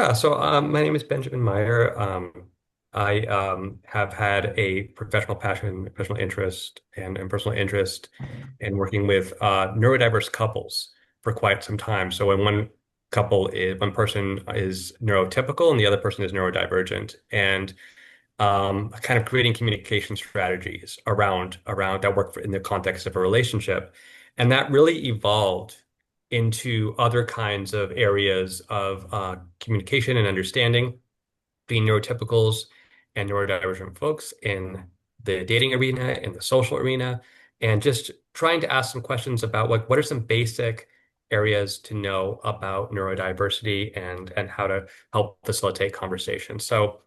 Yeah, so my name is Benjamin Meyer. I have had a professional passion, professional interest, and personal interest in working with neurodiverse couples for quite some time. So when one person is neurotypical and the other person is neurodivergent, and kind of creating communication strategies around that work in the context of a relationship. And that really evolved into other kinds of areas of communication and understanding between neurotypicals and neurodivergent folks in the dating arena, in the social arena, and just trying to ask some questions about what are some basic areas to know about neurodiversity and how to help facilitate conversation. So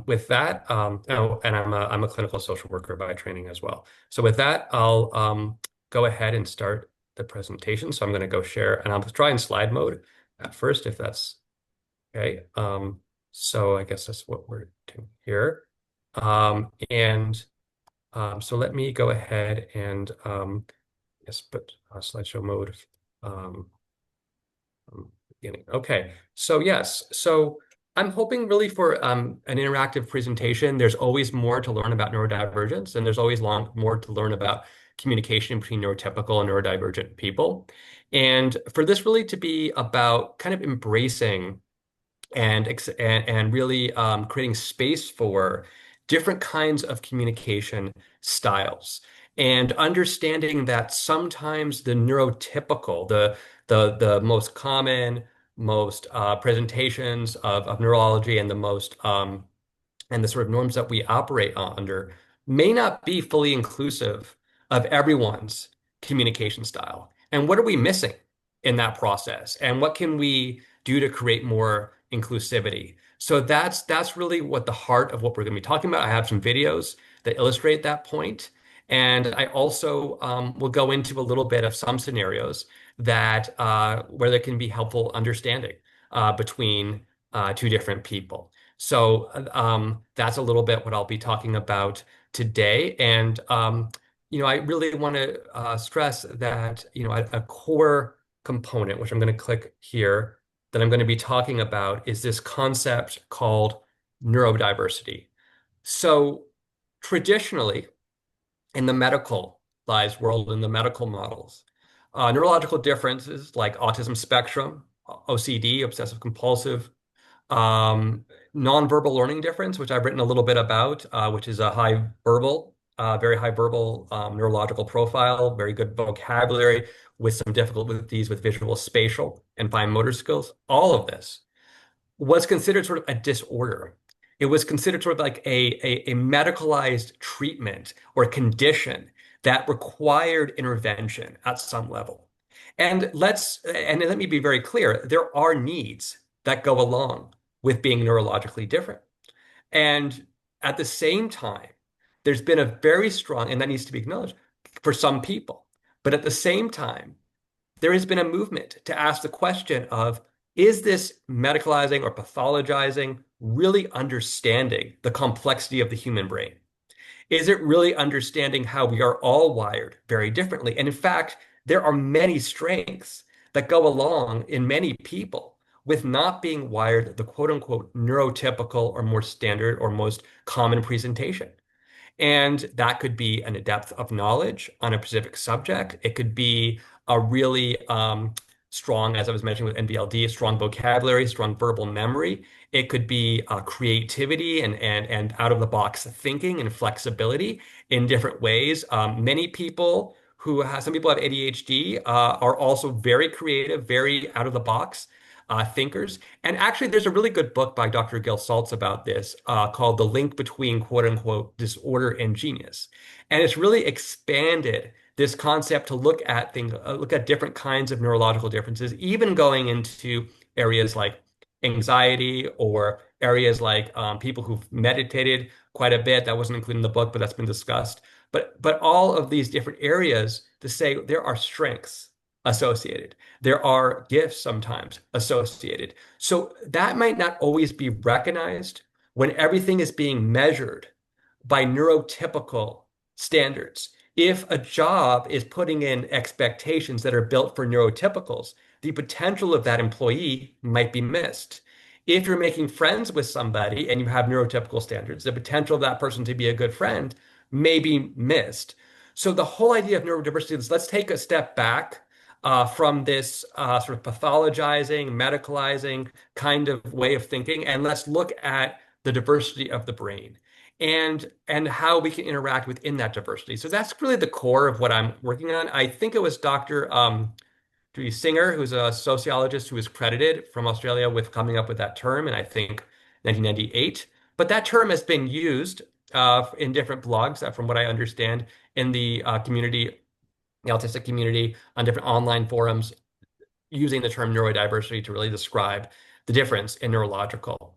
with that, oh, and I'm a clinical social worker by training as well. So with that, I'll go ahead and start the presentation. So I'm going to go share, and I'll try in slide mode at first, if that's okay. So I guess that's what we're doing here. And so let me go ahead and yes, put slideshow mode. Um, Beginning. Okay, so yes, so I'm hoping really for an interactive presentation. There's always more to learn about neurodivergence, and there's always more to learn about communication between neurotypical and neurodivergent people. And for this really to be about kind of embracing and really creating space for different kinds of communication styles and understanding that sometimes the neurotypical, the most common, most presentations of neurology and the most and the sort of norms that we operate under may not be fully inclusive of everyone's communication style. And what are we missing in that process? And what can we do to create more inclusivity? So that's really what the heart of what we're going to be talking about. I have some videos that illustrate that point. And I also will go into a little bit of some scenarios that where there can be helpful understanding between two different people. So that's a little bit what I'll be talking about today. And I really want to stress that a core component, which I'm going to click here, that I'm going to be talking about is this concept called neurodiversity. So traditionally, in the medical lives world, in the medical models, neurological differences like autism spectrum, OCD, obsessive compulsive, um, nonverbal learning difference, which I've written a little bit about, which is a very high verbal neurological profile, very good vocabulary with some difficulties with visual, spatial, and fine motor skills. All of this was considered sort of a disorder. It was considered sort of like a medicalized treatment or condition that required intervention at some level. And let me be very clear, there are needs that go along with being neurologically different. And at the same time, there's been a very strong, and that needs to be acknowledged for some people. But at the same time, there has been a movement to ask the question of, is this medicalizing or pathologizing really understanding the complexity of the human brain? Is it really understanding how we are all wired very differently? And in fact, there are many strengths that go along in many people with not being wired the quote unquote neurotypical or more standard or most common presentation. And that could be a depth of knowledge on a specific subject. It could be a really strong, as I was mentioning with NVLD, strong vocabulary, strong verbal memory. It could be creativity and out of the box thinking and flexibility in different ways. Many people some people have ADHD are also very creative, very out of the box thinkers. And actually, there's a really good book by Dr. Gil Saltz about this called The Link Between Quote Unquote Disorder and Genius. And it's really expanded this concept to look at things, look at different kinds of neurological differences, even going into areas like anxiety or areas like people who've meditated quite a bit. That wasn't included in the book, but that's been discussed. But all of these different areas to say there are strengths associated. There are gifts sometimes associated. So that might not always be recognized when everything is being measured by neurotypical standards. If a job is putting in expectations that are built for neurotypicals, the potential of that employee might be missed. If you're making friends with somebody and you have neurotypical standards, the potential of that person to be a good friend may be missed. So the whole idea of neurodiversity is let's take a step back from this sort of pathologizing, medicalizing kind of way of thinking, and let's look at the diversity of the brain and how we can interact within that diversity. So that's really the core of what I'm working on. I think it was Dr. Judy Singer, who's a sociologist who is credited from Australia with coming up with that term in, I think, 1998. But that term has been used in different blogs, from what I understand, in the community, the autistic community, on different online forums, using the term neurodiversity to really describe the difference in neurological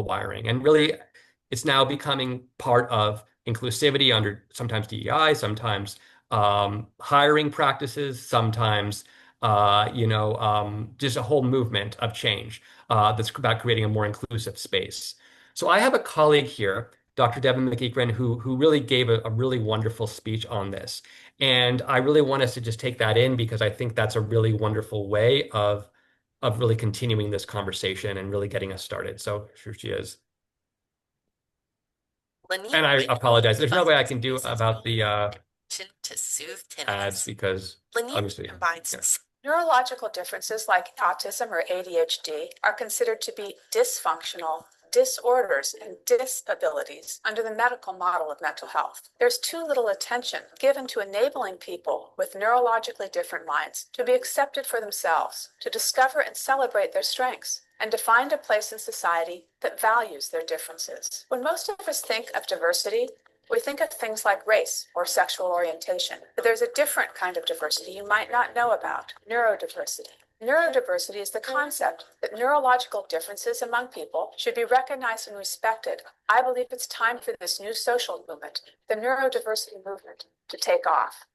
wiring. And really, it's now becoming part of inclusivity under sometimes DEI, sometimes hiring practices, sometimes just a whole movement of change that's about creating a more inclusive space. So I have a colleague here, Dr. Devin McEachran, who really gave a really wonderful speech on this. And I really want us to just take that in because I think that's a really wonderful way of really continuing this conversation and really getting us started. So here she is. And I apologize. There's no way I can do about the to soothe ads because obviously, combines neurological differences like autism or ADHD are considered to be dysfunctional disorders and disabilities under the medical model of mental health. There's too little attention given to enabling people with neurologically different minds to be accepted for themselves, to discover and celebrate their strengths, and to find a place in society that values their differences. When most of us think of diversity, we think of things like race or sexual orientation, but there's a different kind of diversity you might not know about, neurodiversity. Neurodiversity is the concept that neurological differences among people should be recognized and respected. I believe it's time for this new social movement, the neurodiversity movement, to take off.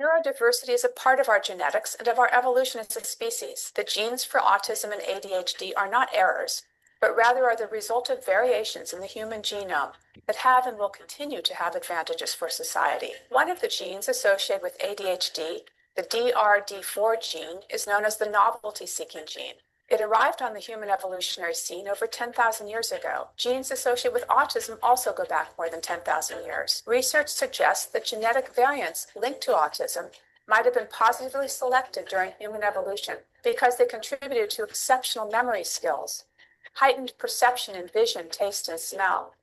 Neurodiversity is a part of our genetics and of our evolution as a species. The genes for autism and ADHD are not errors, but rather are the result of variations in the human genome that have and will continue to have advantages for society. One of the genes associated with ADHD, the DRD4 gene, is known as the novelty-seeking gene. It arrived on the human evolutionary scene over 10,000 years ago. Genes associated with autism also go back more than 10,000 years. Research suggests that genetic variants linked to autism might have been positively selected during human evolution because they contributed to exceptional memory skills, heightened perception in vision, taste, and smell,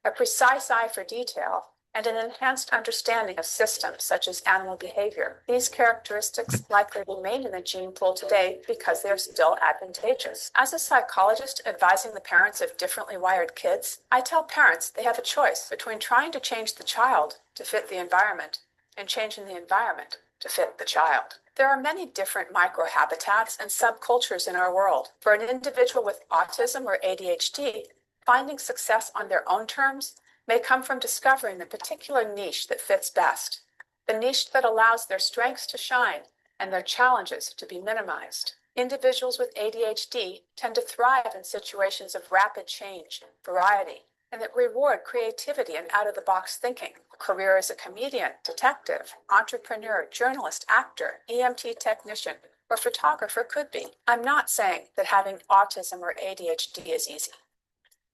a precise eye for detail, and an enhanced understanding of systems such as animal behavior. These characteristics likely remain in the gene pool today because they are still advantageous. As a psychologist advising the parents of differently wired kids, I tell parents they have a choice between trying to change the child to fit the environment and changing the environment to fit the child. There are many different microhabitats and subcultures in our world. For an individual with autism or ADHD, finding success on their own terms may come from discovering the particular niche that fits best, the niche that allows their strengths to shine and their challenges to be minimized. Individuals with ADHD tend to thrive in situations of rapid change, variety, and that reward creativity and out-of-the-box thinking. A career as a comedian, detective, entrepreneur, journalist, actor, EMT technician, or photographer could be. I'm not saying that having autism or ADHD is easy.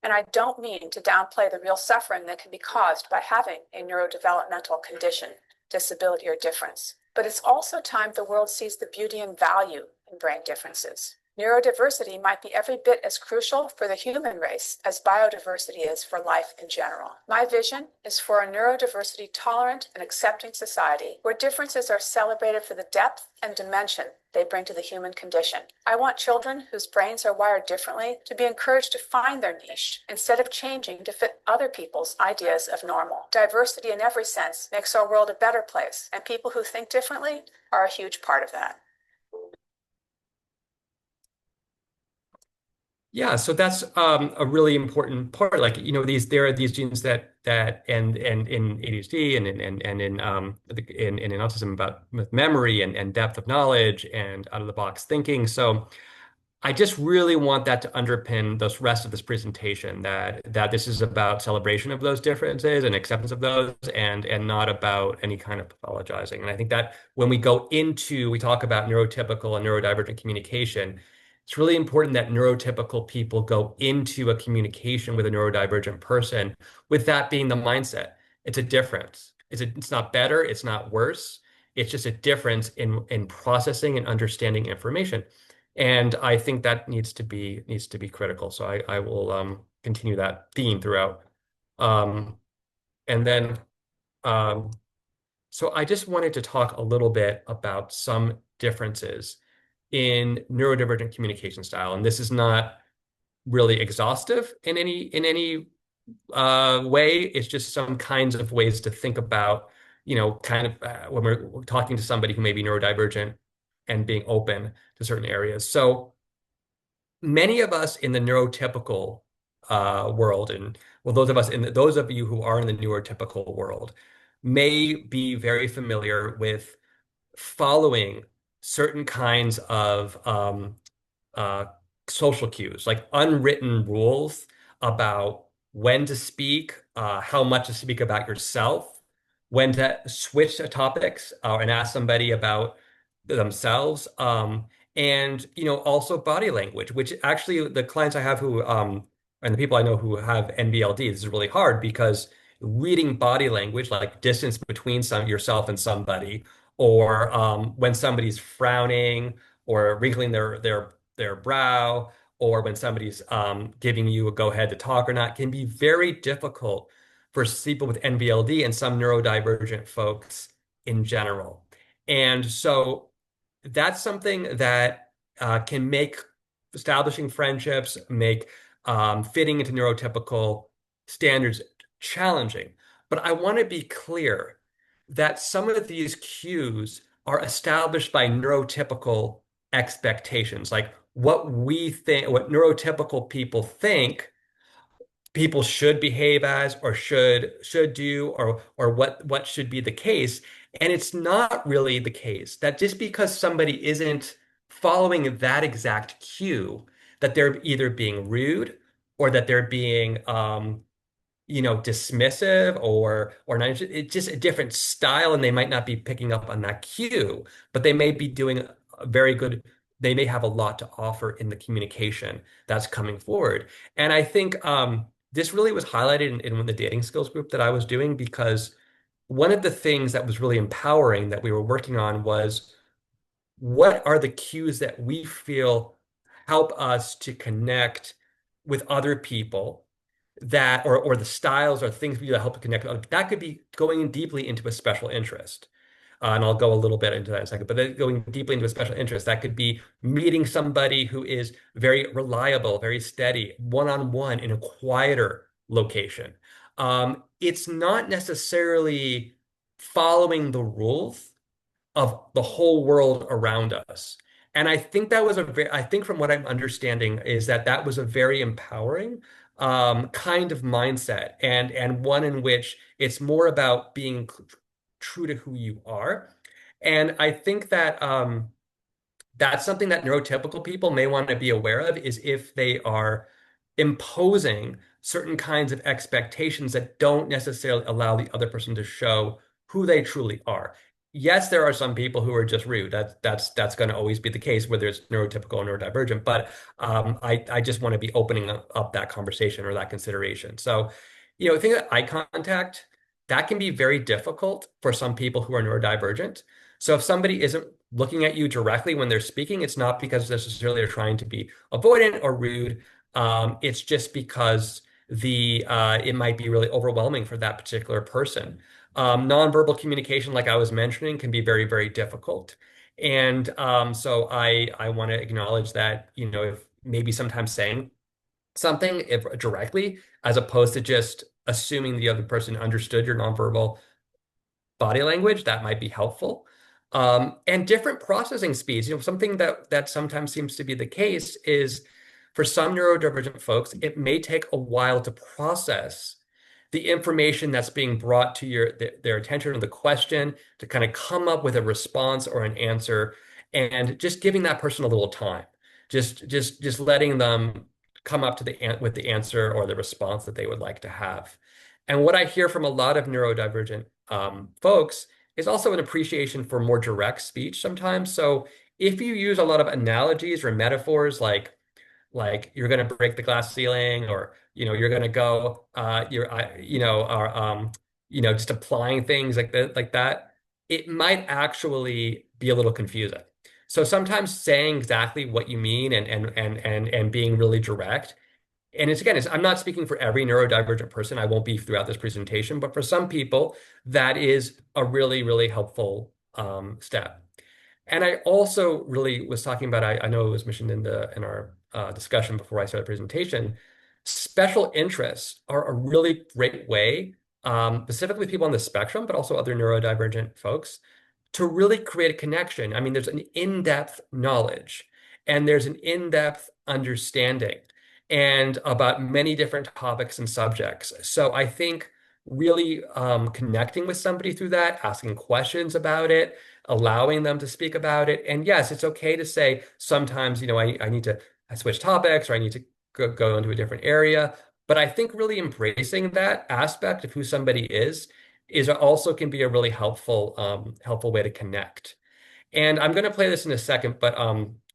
And I don't mean to downplay the real suffering that can be caused by having a neurodevelopmental condition, disability, or difference. But it's also time the world sees the beauty and value in brain differences. Neurodiversity might be every bit as crucial for the human race as biodiversity is for life in general. My vision is for a neurodiversity tolerant and accepting society where differences are celebrated for the depth and dimension they bring to the human condition. I want children whose brains are wired differently to be encouraged to find their niche instead of changing to fit other people's ideas of normal. Diversity in every sense makes our world a better place, and people who think differently are a huge part of that. Yeah, so that's a really important part. Like, there are these genes that and in ADHD and in autism about with memory and depth of knowledge and out of the box thinking. So I just really want that to underpin the rest of this presentation, that this is about celebration of those differences and acceptance of those, and not about any kind of pathologizing. And I think that when we talk about neurotypical and neurodivergent communication, it's really important that neurotypical people go into a communication with a neurodivergent person with that being the mindset. It's a difference. It's not better, it's not worse. It's just a difference in processing and understanding information. And I think that needs to be critical. So I will continue that theme throughout. Um, and then um, so I just wanted to talk a little bit about some differences in neurodivergent communication style. And this is not really exhaustive in any way. It's just some kinds of ways to think about, kind of when we're talking to somebody who may be neurodivergent and being open to certain areas. So many of us in the neurotypical world, and well, those of you who are in the neurotypical world may be very familiar with following certain kinds of uh, social cues, like unwritten rules about when to speak, how much to speak about yourself, when to switch to topics and ask somebody about themselves, and also body language, which actually the clients I have who and the people I know who have NBLD, this is really hard because reading body language, like distance between yourself and somebody, or when somebody's frowning or wrinkling their brow, or when somebody's giving you a go ahead to talk or not, can be very difficult for people with NBLD and some neurodivergent folks in general. And so that's something that can make establishing friendships, make fitting into neurotypical standards challenging. But I want to be clear that some of these cues are established by neurotypical expectations, like what we think, what neurotypical people think people should behave as, or should do, or what should be the case. And it's not really the case that just because somebody isn't following that exact cue, that they're either being rude or that they're being dismissive or not. It's just a different style, and they might not be picking up on that cue, but they may be doing a very good, they may have a lot to offer in the communication that's coming forward. And I think this really was highlighted in the dating skills group that I was doing, because one of the things that was really empowering that we were working on was, what are the cues that we feel help us to connect with other people, that or the styles or things we do that help to connect with that could be going deeply into a special interest. And I'll go a little bit into that in a second, but then going deeply into a special interest, that could be meeting somebody who is very reliable, very steady, one-on-one in a quieter location. It's not necessarily following the rules of the whole world around us. And I think I think from what I'm understanding is that that was a very empowering kind of mindset, and one in which it's more about being true to who you are. And I think that that's something that neurotypical people may want to be aware of, is if they are imposing certain kinds of expectations that don't necessarily allow the other person to show who they truly are. Yes, there are some people who are just rude. That's going to always be the case, whether it's neurotypical or neurodivergent. But I just want to be opening up that conversation or that consideration. So, think of eye contact, that can be very difficult for some people who are neurodivergent. So if somebody isn't looking at you directly when they're speaking, it's not because necessarily they're trying to be avoidant or rude. It's just because it might be really overwhelming for that particular person. Nonverbal communication, like I was mentioning, can be very, very difficult. And so I want to acknowledge that, if maybe sometimes saying something if directly, as opposed to just assuming the other person understood your nonverbal body language, that might be helpful. And different processing speeds. Something that sometimes seems to be the case is, for some neurodivergent folks, it may take a while to process the information that's being brought to their attention, or the question, to kind of come up with a response or an answer, and just giving that person a little time. Just letting them come up to with the answer or the response that they would like to have. And what I hear from a lot of neurodivergent folks is also an appreciation for more direct speech sometimes. So if you use a lot of analogies or metaphors like you're going to break the glass ceiling, or you're going to go you're or just applying things like that, it might actually be a little confusing. So sometimes saying exactly what you mean and being really direct. And I'm not speaking for every neurodivergent person. I won't be throughout this presentation, but for some people, that is a really, really helpful step. And I also really was talking about, I know it was mentioned in our discussion before I started the presentation, special interests are a really great way, specifically people on the spectrum, but also other neurodivergent folks, to really create a connection. I mean, there's an in-depth knowledge and there's an in-depth understanding and about many different topics and subjects. So I think really connecting with somebody through that, asking questions about it, allowing them to speak about it. And yes, it's okay to say sometimes, I need to switch topics or I need to go into a different area. But I think really embracing that aspect of who somebody is also can be a really helpful way to connect. And I'm going to play this in a second, but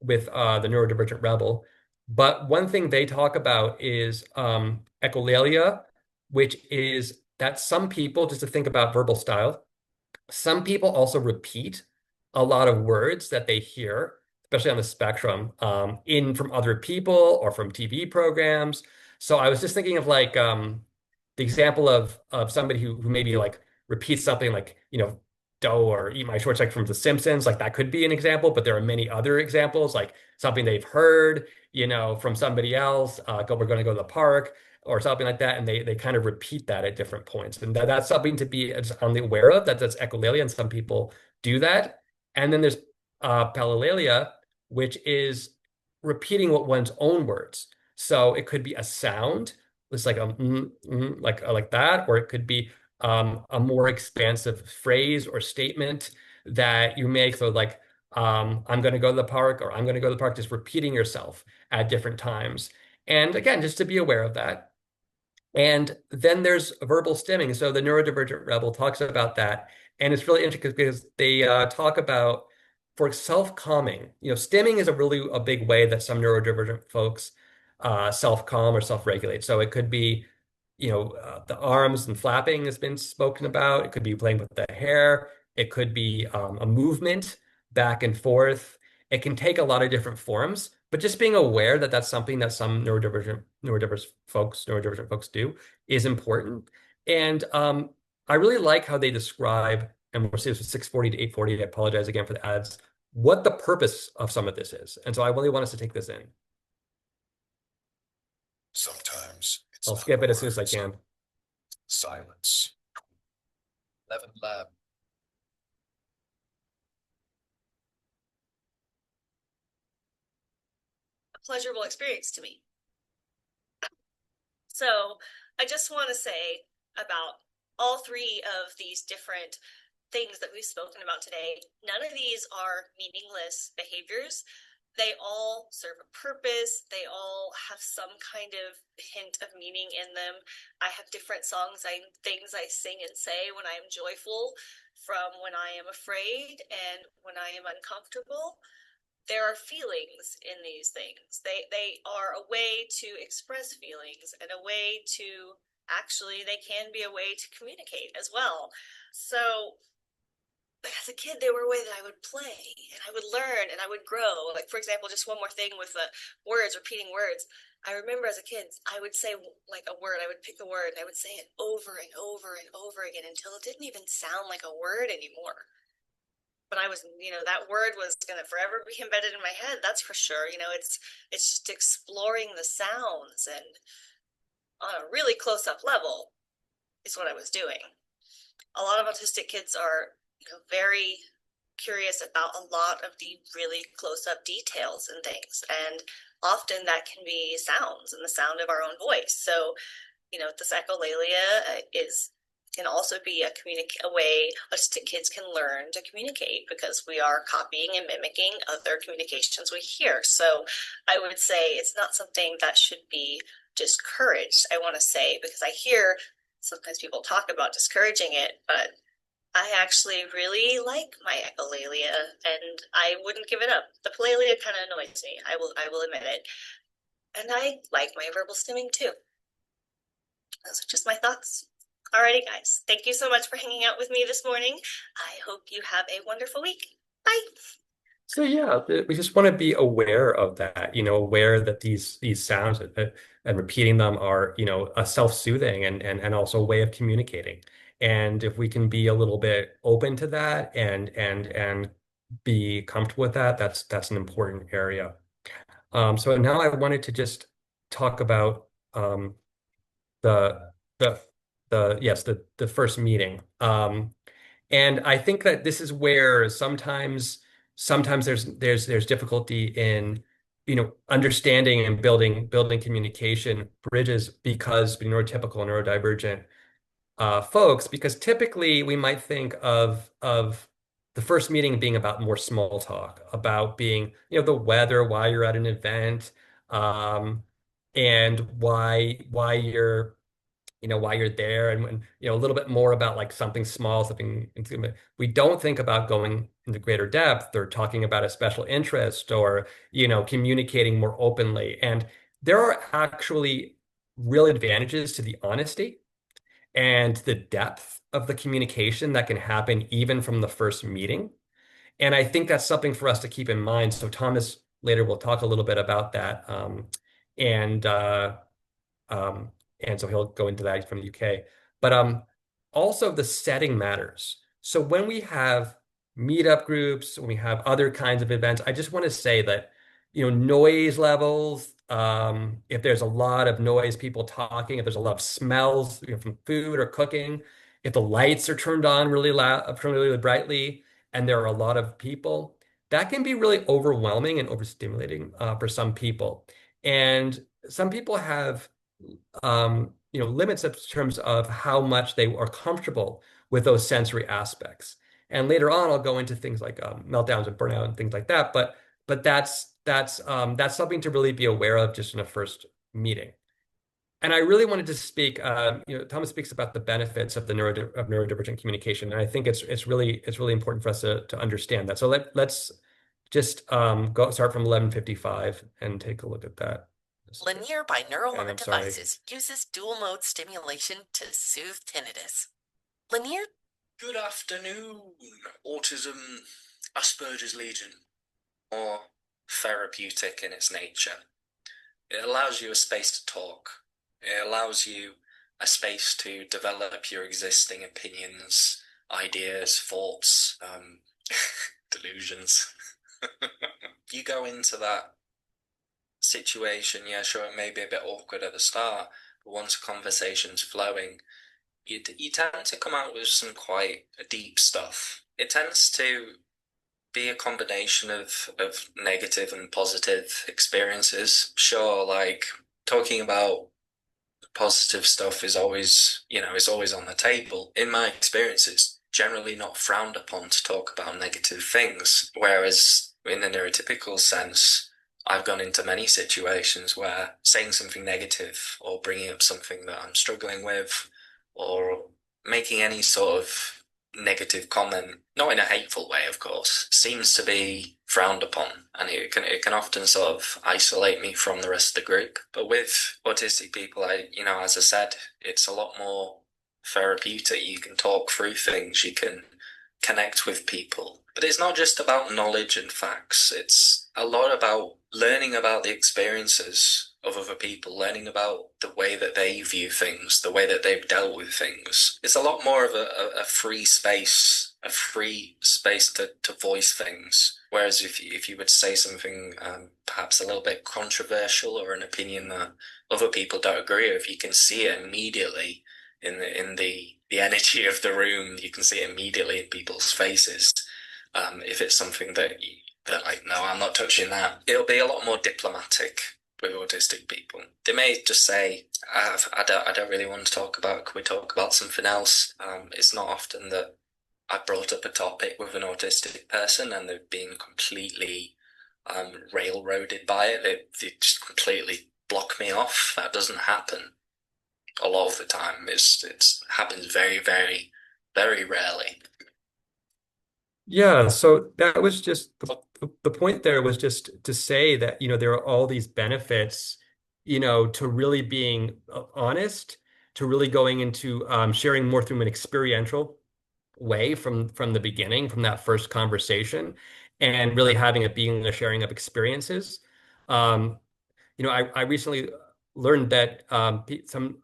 with the neurodivergent rebel. But one thing they talk about is echolalia, which is that some people, just to think about verbal style, some people also repeat a lot of words that they hear, especially on the spectrum, in from other people or from TV programs. So I was just thinking of like the example of somebody who maybe like repeats something like, dough or eat my shorts like from The Simpsons. Like that could be an example, but there are many other examples, like something they've heard, from somebody else. We're going to go to the park or something like that, and they kind of repeat that at different points, and that's something to be aware of. That's echolalia, and some people do that. And then there's palilalia, which is repeating what one's own words. So it could be a sound, it's like a like that, or it could be a more expansive phrase or statement that you make. So like I'm going to go to the park, or I'm going to go to the park, just repeating yourself at different times. And again, just to be aware of that. And then there's verbal stimming. So the neurodivergent rebel talks about that. And it's really interesting because they talk about for self-calming. Stimming is a big way that some neurodivergent folks self-calm or self-regulate. So it could be, the arms and flapping has been spoken about. It could be playing with the hair. It could be a movement back and forth. It can take a lot of different forms, but just being aware that that's something that some neurodivergent folks do is important. And I really like how they describe, and we'll see this with 640 to 840. I apologize again for the ads, what the purpose of some of this is. And so I really want us to take this in. Sometimes it's I'll not skip it as soon as I words. can. Silence. 11 Lab. A pleasurable experience to me. So I just want to say about all three of these different things that we've spoken about today. None of these are meaningless behaviors. They all serve a purpose. They all have some kind of hint of meaning in them. I have different things I sing and say when I am joyful, from when I am afraid, and when I am uncomfortable. There are feelings in these things. They are a way to express feelings, and a way to they can be a way to communicate as well. So as a kid, they were a way that I would play and I would learn and I would grow. Like, for example, just one more thing with the words, repeating words. I remember as a kid, I would say like a word, I would pick a word and I would say it over and over and over again until it didn't even sound like a word anymore. But I was, that word was going to forever be embedded in my head. That's for sure. It's just exploring the sounds, and on a really close up level is what I was doing. A lot of autistic kids are very curious about a lot of the really close-up details and things, and often that can be sounds and the sound of our own voice. So this echolalia is can also be a way autistic kids can learn to communicate, because we are copying and mimicking other communications we hear. So I would say it's not something that should be discouraged, I want to say, because I hear sometimes people talk about discouraging it, but I actually really like my echolalia and I wouldn't give it up. The palalia kind of annoys me. I will admit it. And I like my verbal stimming too. Those are just my thoughts. Alrighty, guys. Thank you so much for hanging out with me this morning. I hope you have a wonderful week. Bye. So yeah, we just want to be aware of that, aware that these sounds and repeating them are, a self-soothing and also a way of communicating. And if we can be a little bit open to that and be comfortable with that, that's an important area. So now I wanted to just talk about the the the first meeting. And I think that this is where sometimes there's difficulty in understanding and building communication bridges because neurotypical and neurodivergent folks, because typically we might think of the first meeting being about more small talk, about being the weather, why you're at an event, um, and why you're why you're there, and when a little bit more about like something small, something intimate. We don't think about going into greater depth or talking about a special interest or communicating more openly. And there are actually real advantages to the honesty and the depth of the communication that can happen even from the first meeting. And I think that's something for us to keep in mind. So Thomas later will talk a little bit about that. And um, and so he'll go into that from the UK. But also the setting matters. So when we have meetup groups, when we have other kinds of events, I just want to say that, noise levels, if there's a lot of noise, people talking, if there's a lot of smells, from food or cooking, if the lights are turned on really loud, turned really brightly, and there are a lot of people, that can be really overwhelming and overstimulating for some people. And some people have limits in terms of how much they are comfortable with those sensory aspects. And later on, I'll go into things like meltdowns and burnout and things like that. But that's something to really be aware of just in a first meeting. And I really wanted to speak. Thomas speaks about the benefits of neurodivergent communication, and I think it's really important for us to understand that. So let's just go start from 11:55 and take a look at that. Linear binaural And I'm sorry. devices uses dual mode stimulation to soothe tinnitus. Linear. Good afternoon, Autism, Asperger's Legion, or therapeutic in its nature. It allows you a space to talk. It allows you a space to develop your existing opinions, ideas, thoughts, delusions. You go into that situation, yeah, sure, it may be a bit awkward at the start, but once a conversation's flowing, you tend to come out with some quite deep stuff. It tends to be a combination of negative and positive experiences. Sure, like talking about positive stuff is always, is always on the table. In my experience, it's generally not frowned upon to talk about negative things, whereas in the neurotypical sense, I've gone into many situations where saying something negative or bringing up something that I'm struggling with or making any sort of negative comment, not in a hateful way, of course, seems to be frowned upon, and it can often sort of isolate me from the rest of the group. But with autistic people, as I said, it's a lot more therapeutic. You can talk through things, you can connect with people. But it's not just about knowledge and facts. It's a lot about learning about the experiences of other people, learning about the way that they view things, the way that they've dealt with things. It's a lot more of a free space, to voice things. Whereas if you would say something perhaps a little bit controversial or an opinion that other people don't agree with, you can see it immediately in the energy of the room. You can see it immediately in people's faces. If it's something that like, no, I'm not touching that. It'll be a lot more diplomatic with autistic people. They may just say, I don't really want to talk about it. Can we talk about something else? It's not often that I brought up a topic with an autistic person and they've been completely railroaded by it. They just completely block me off. That doesn't happen a lot of the time. It's happens very, very, very rarely. Yeah, so that was just the point there was just to say that, there are all these benefits, to really being honest, to really going into sharing more through an experiential way from the beginning, from that first conversation, and really having it being a sharing of experiences. Um, I recently learned that some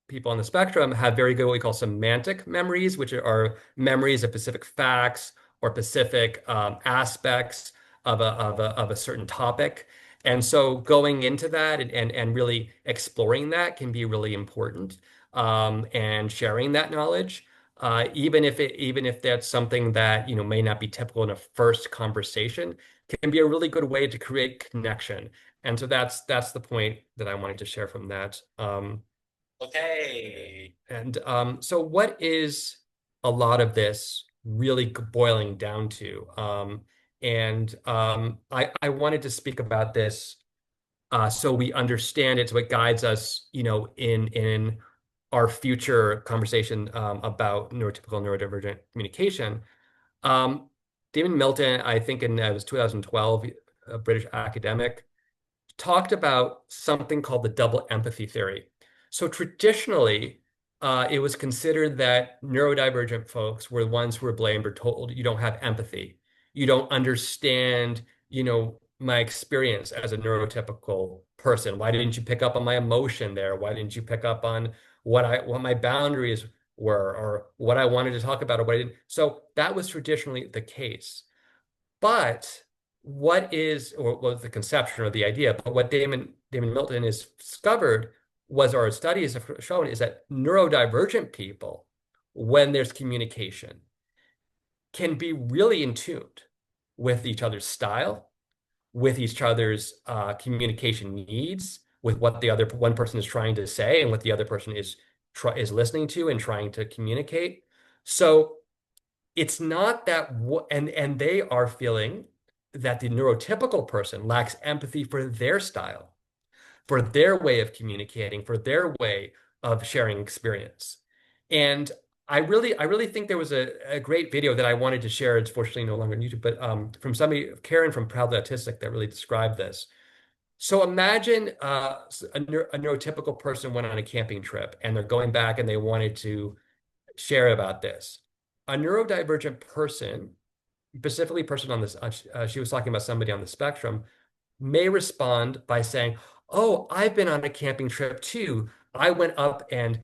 people on the spectrum have very good what we call semantic memories, which are memories of specific facts or specific aspects of a certain topic. And so going into that and really exploring that can be really important, and sharing that knowledge. Even if that's something that may not be typical in a first conversation, can be a really good way to create connection. And so that's the point that I wanted to share from that. Okay. And so what is a lot of this really boiling down to? I wanted to speak about this so we understand it, so it guides us, in our future conversation about neurotypical neurodivergent communication. David Milton, I think it was 2012, a British academic, talked about something called the double empathy theory. So traditionally, it was considered that neurodivergent folks were the ones who were blamed or told, you don't have empathy. You don't understand, my experience as a neurotypical person. Why didn't you pick up on my emotion there? Why didn't you pick up on what my boundaries were, or what I wanted to talk about, or what I didn't? So that was traditionally the case. But what is, or was the conception or the idea, but what Damon Milton has discovered was, or studies have shown, is that neurodivergent people, when there's communication, can be really in tune with each other's style, with each other's communication needs, with what the other one person is trying to say and what the other person is listening to and trying to communicate. So it's not that, and they are feeling that the neurotypical person lacks empathy for their style, for their way of communicating, for their way of sharing experience. And I really think there was a great video that I wanted to share. It's fortunately no longer on YouTube, but from somebody, Karen from Proudly Autistic, that really described this. So imagine a neurotypical person went on a camping trip and they're going back and they wanted to share about this. A neurodivergent person, specifically person on this, she was talking about somebody on the spectrum, may respond by saying, "Oh, I've been on a camping trip too. I went up and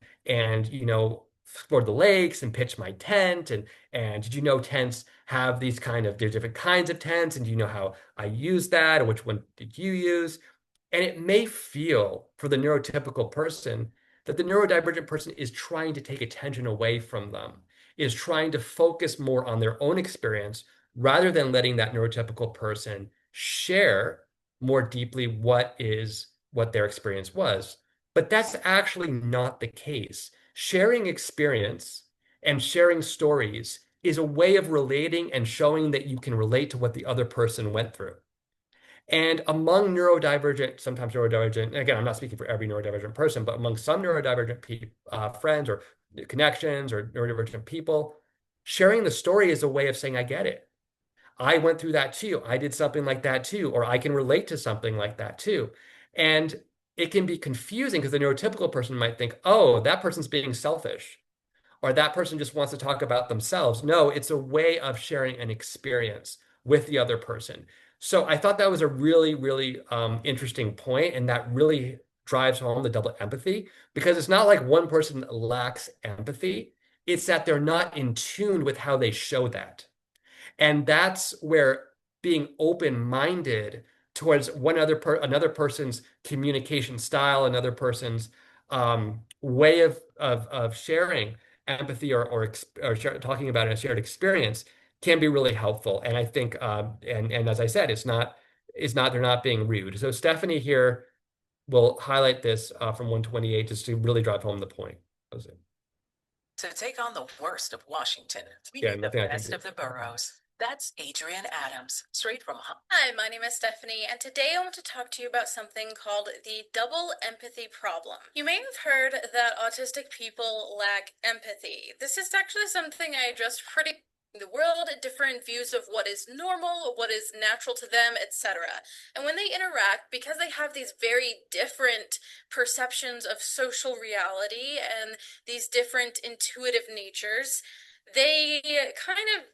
explored the lakes and pitched my tent, and did you know tents have these there's different kinds of tents, and do you know how I use that, or which one did you use?" And it may feel for the neurotypical person that the neurodivergent person is trying to take attention away from them, is trying to focus more on their own experience rather than letting that neurotypical person share more deeply what their experience was. But that's actually not the case. Sharing experience and sharing stories is a way of relating and showing that you can relate to what the other person went through. And among neurodivergent, sometimes neurodivergent, again, I'm not speaking for every neurodivergent person, but among some neurodivergent friends or connections or neurodivergent people, sharing the story is a way of saying, I get it. I went through that too. I did something like that too, or I can relate to something like that too. And it can be confusing because the neurotypical person might think, oh, that person's being selfish, or that person just wants to talk about themselves. No, it's a way of sharing an experience with the other person. So I thought that was a really, really interesting point, and that really drives home the double empathy, because it's not like one person lacks empathy. It's that they're not in tune with how they show that. And that's where being open-minded towards another person's communication style, another person's way of sharing empathy or talking about a shared experience can be really helpful. And I think, and as I said, they're not being rude. So Stephanie here will highlight this from 128 just to really drive home the point. To take on the worst of Washington, we Yeah, need the nothing I can best do. of the boroughs. That's Adrienne Adams, straight from Hi, my name is Stephanie, and today I want to talk to you about something called the double empathy problem. You may have heard that autistic people lack empathy. This is actually something I address pretty in the world, different views of what is normal, what is natural to them, etc. And when they interact, because they have these very different perceptions of social reality and these different intuitive natures, they kind of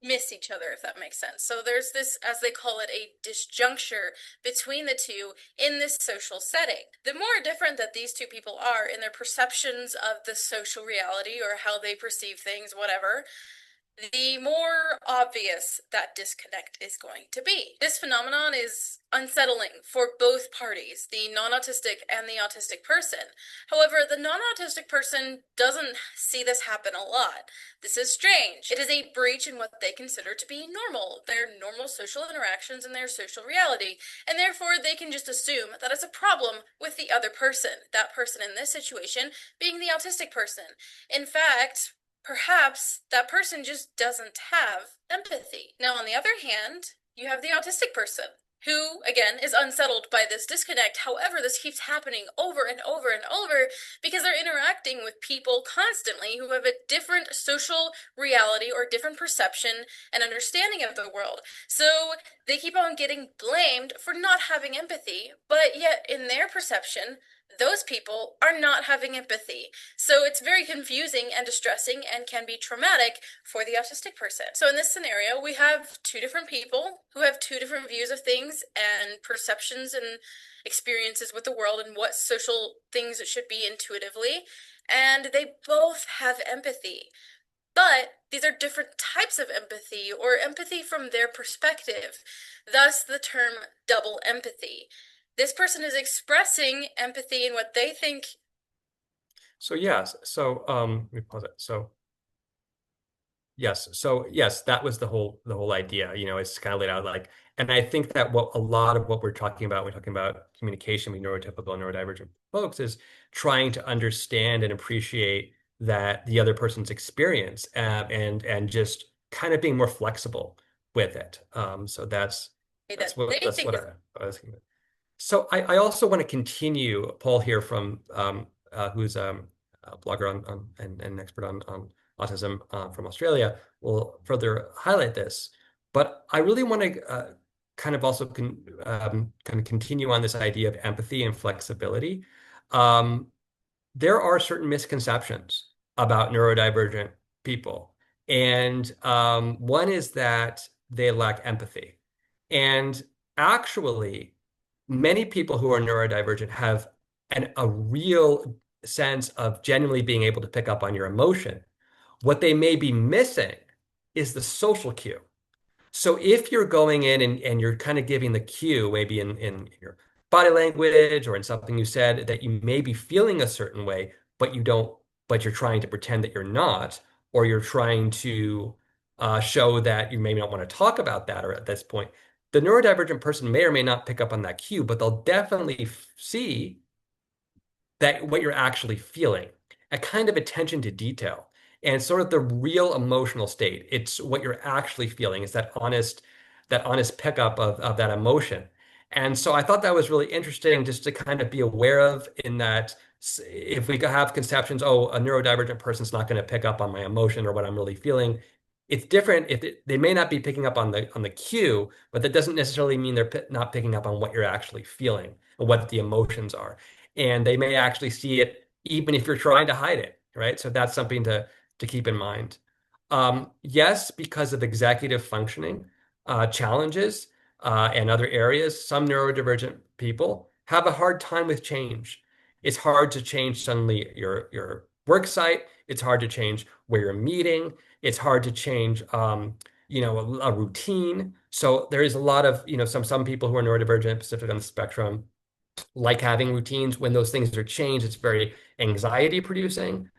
miss each other, if that makes sense. So there's this, as they call it, a disjuncture between the two in this social setting. The more different that these two people are in their perceptions of the social reality or how they perceive things, whatever, the more obvious that disconnect is going to be. This phenomenon is unsettling for both parties, the non-autistic and the autistic person. However, the non-autistic person doesn't see this happen a lot. This is strange. It is a breach in what they consider to be normal, their normal social interactions and their social reality, and therefore they can just assume that it's a problem with the other person, that person in this situation being the autistic person. In fact, perhaps that person just doesn't have empathy. Now, on the other hand, you have the autistic person who, again, is unsettled by this disconnect. However, this keeps happening over and over and over because they're interacting with people constantly who have a different social reality or different perception and understanding of the world. So they keep on getting blamed for not having empathy, but yet in their perception, those people are not having empathy. So it's very confusing and distressing and can be traumatic for the autistic person. So in this scenario, we have two different people who have two different views of things and perceptions and experiences with the world and what social things it should be intuitively. And they both have empathy. But these are different types of empathy or empathy from their perspective. Thus the term double empathy. This person is expressing empathy in what they think. So yes, so let me pause it. So yes, that was the whole idea. It's kind of laid out like, and I think that what a lot of what we're talking about when we're talking about communication with neurotypical and neurodivergent folks is trying to understand and appreciate that the other person's experience and just kind of being more flexible with it. So that's what I was thinking. So I also want to continue, Paul here from who's a blogger on and an expert on autism from Australia will further highlight this. But I really want to kind of also kind of continue on this idea of empathy and flexibility. There are certain misconceptions about neurodivergent people, and one is that they lack empathy, and actually many people who are neurodivergent have a real sense of genuinely being able to pick up on your emotion. What they may be missing is the social cue. So if you're going in and you're kind of giving the cue, maybe in your body language or in something you said that you may be feeling a certain way, but you're trying to pretend that you're not, or you're trying to show that you may not want to talk about that, or at this point, the neurodivergent person may or may not pick up on that cue, but they'll definitely see that what you're actually feeling, a kind of attention to detail, and sort of the real emotional state. It's what you're actually feeling. It's that honest pickup of that emotion. And so I thought that was really interesting just to kind of be aware of, in that if we have conceptions, oh, a neurodivergent person's not going to pick up on my emotion or what I'm really feeling. It's different if they may not be picking up on the cue, but that doesn't necessarily mean they're not picking up on what you're actually feeling or what the emotions are. And they may actually see it even if you're trying to hide it, right? So that's something to keep in mind. Yes, because of executive functioning challenges and other areas, some neurodivergent people have a hard time with change. It's hard to change suddenly your work site. It's hard to change where you're meeting. It's hard to change a routine. So there is a lot of some people who are neurodivergent, specific on the spectrum, like having routines. When those things are changed, it's very anxiety producing.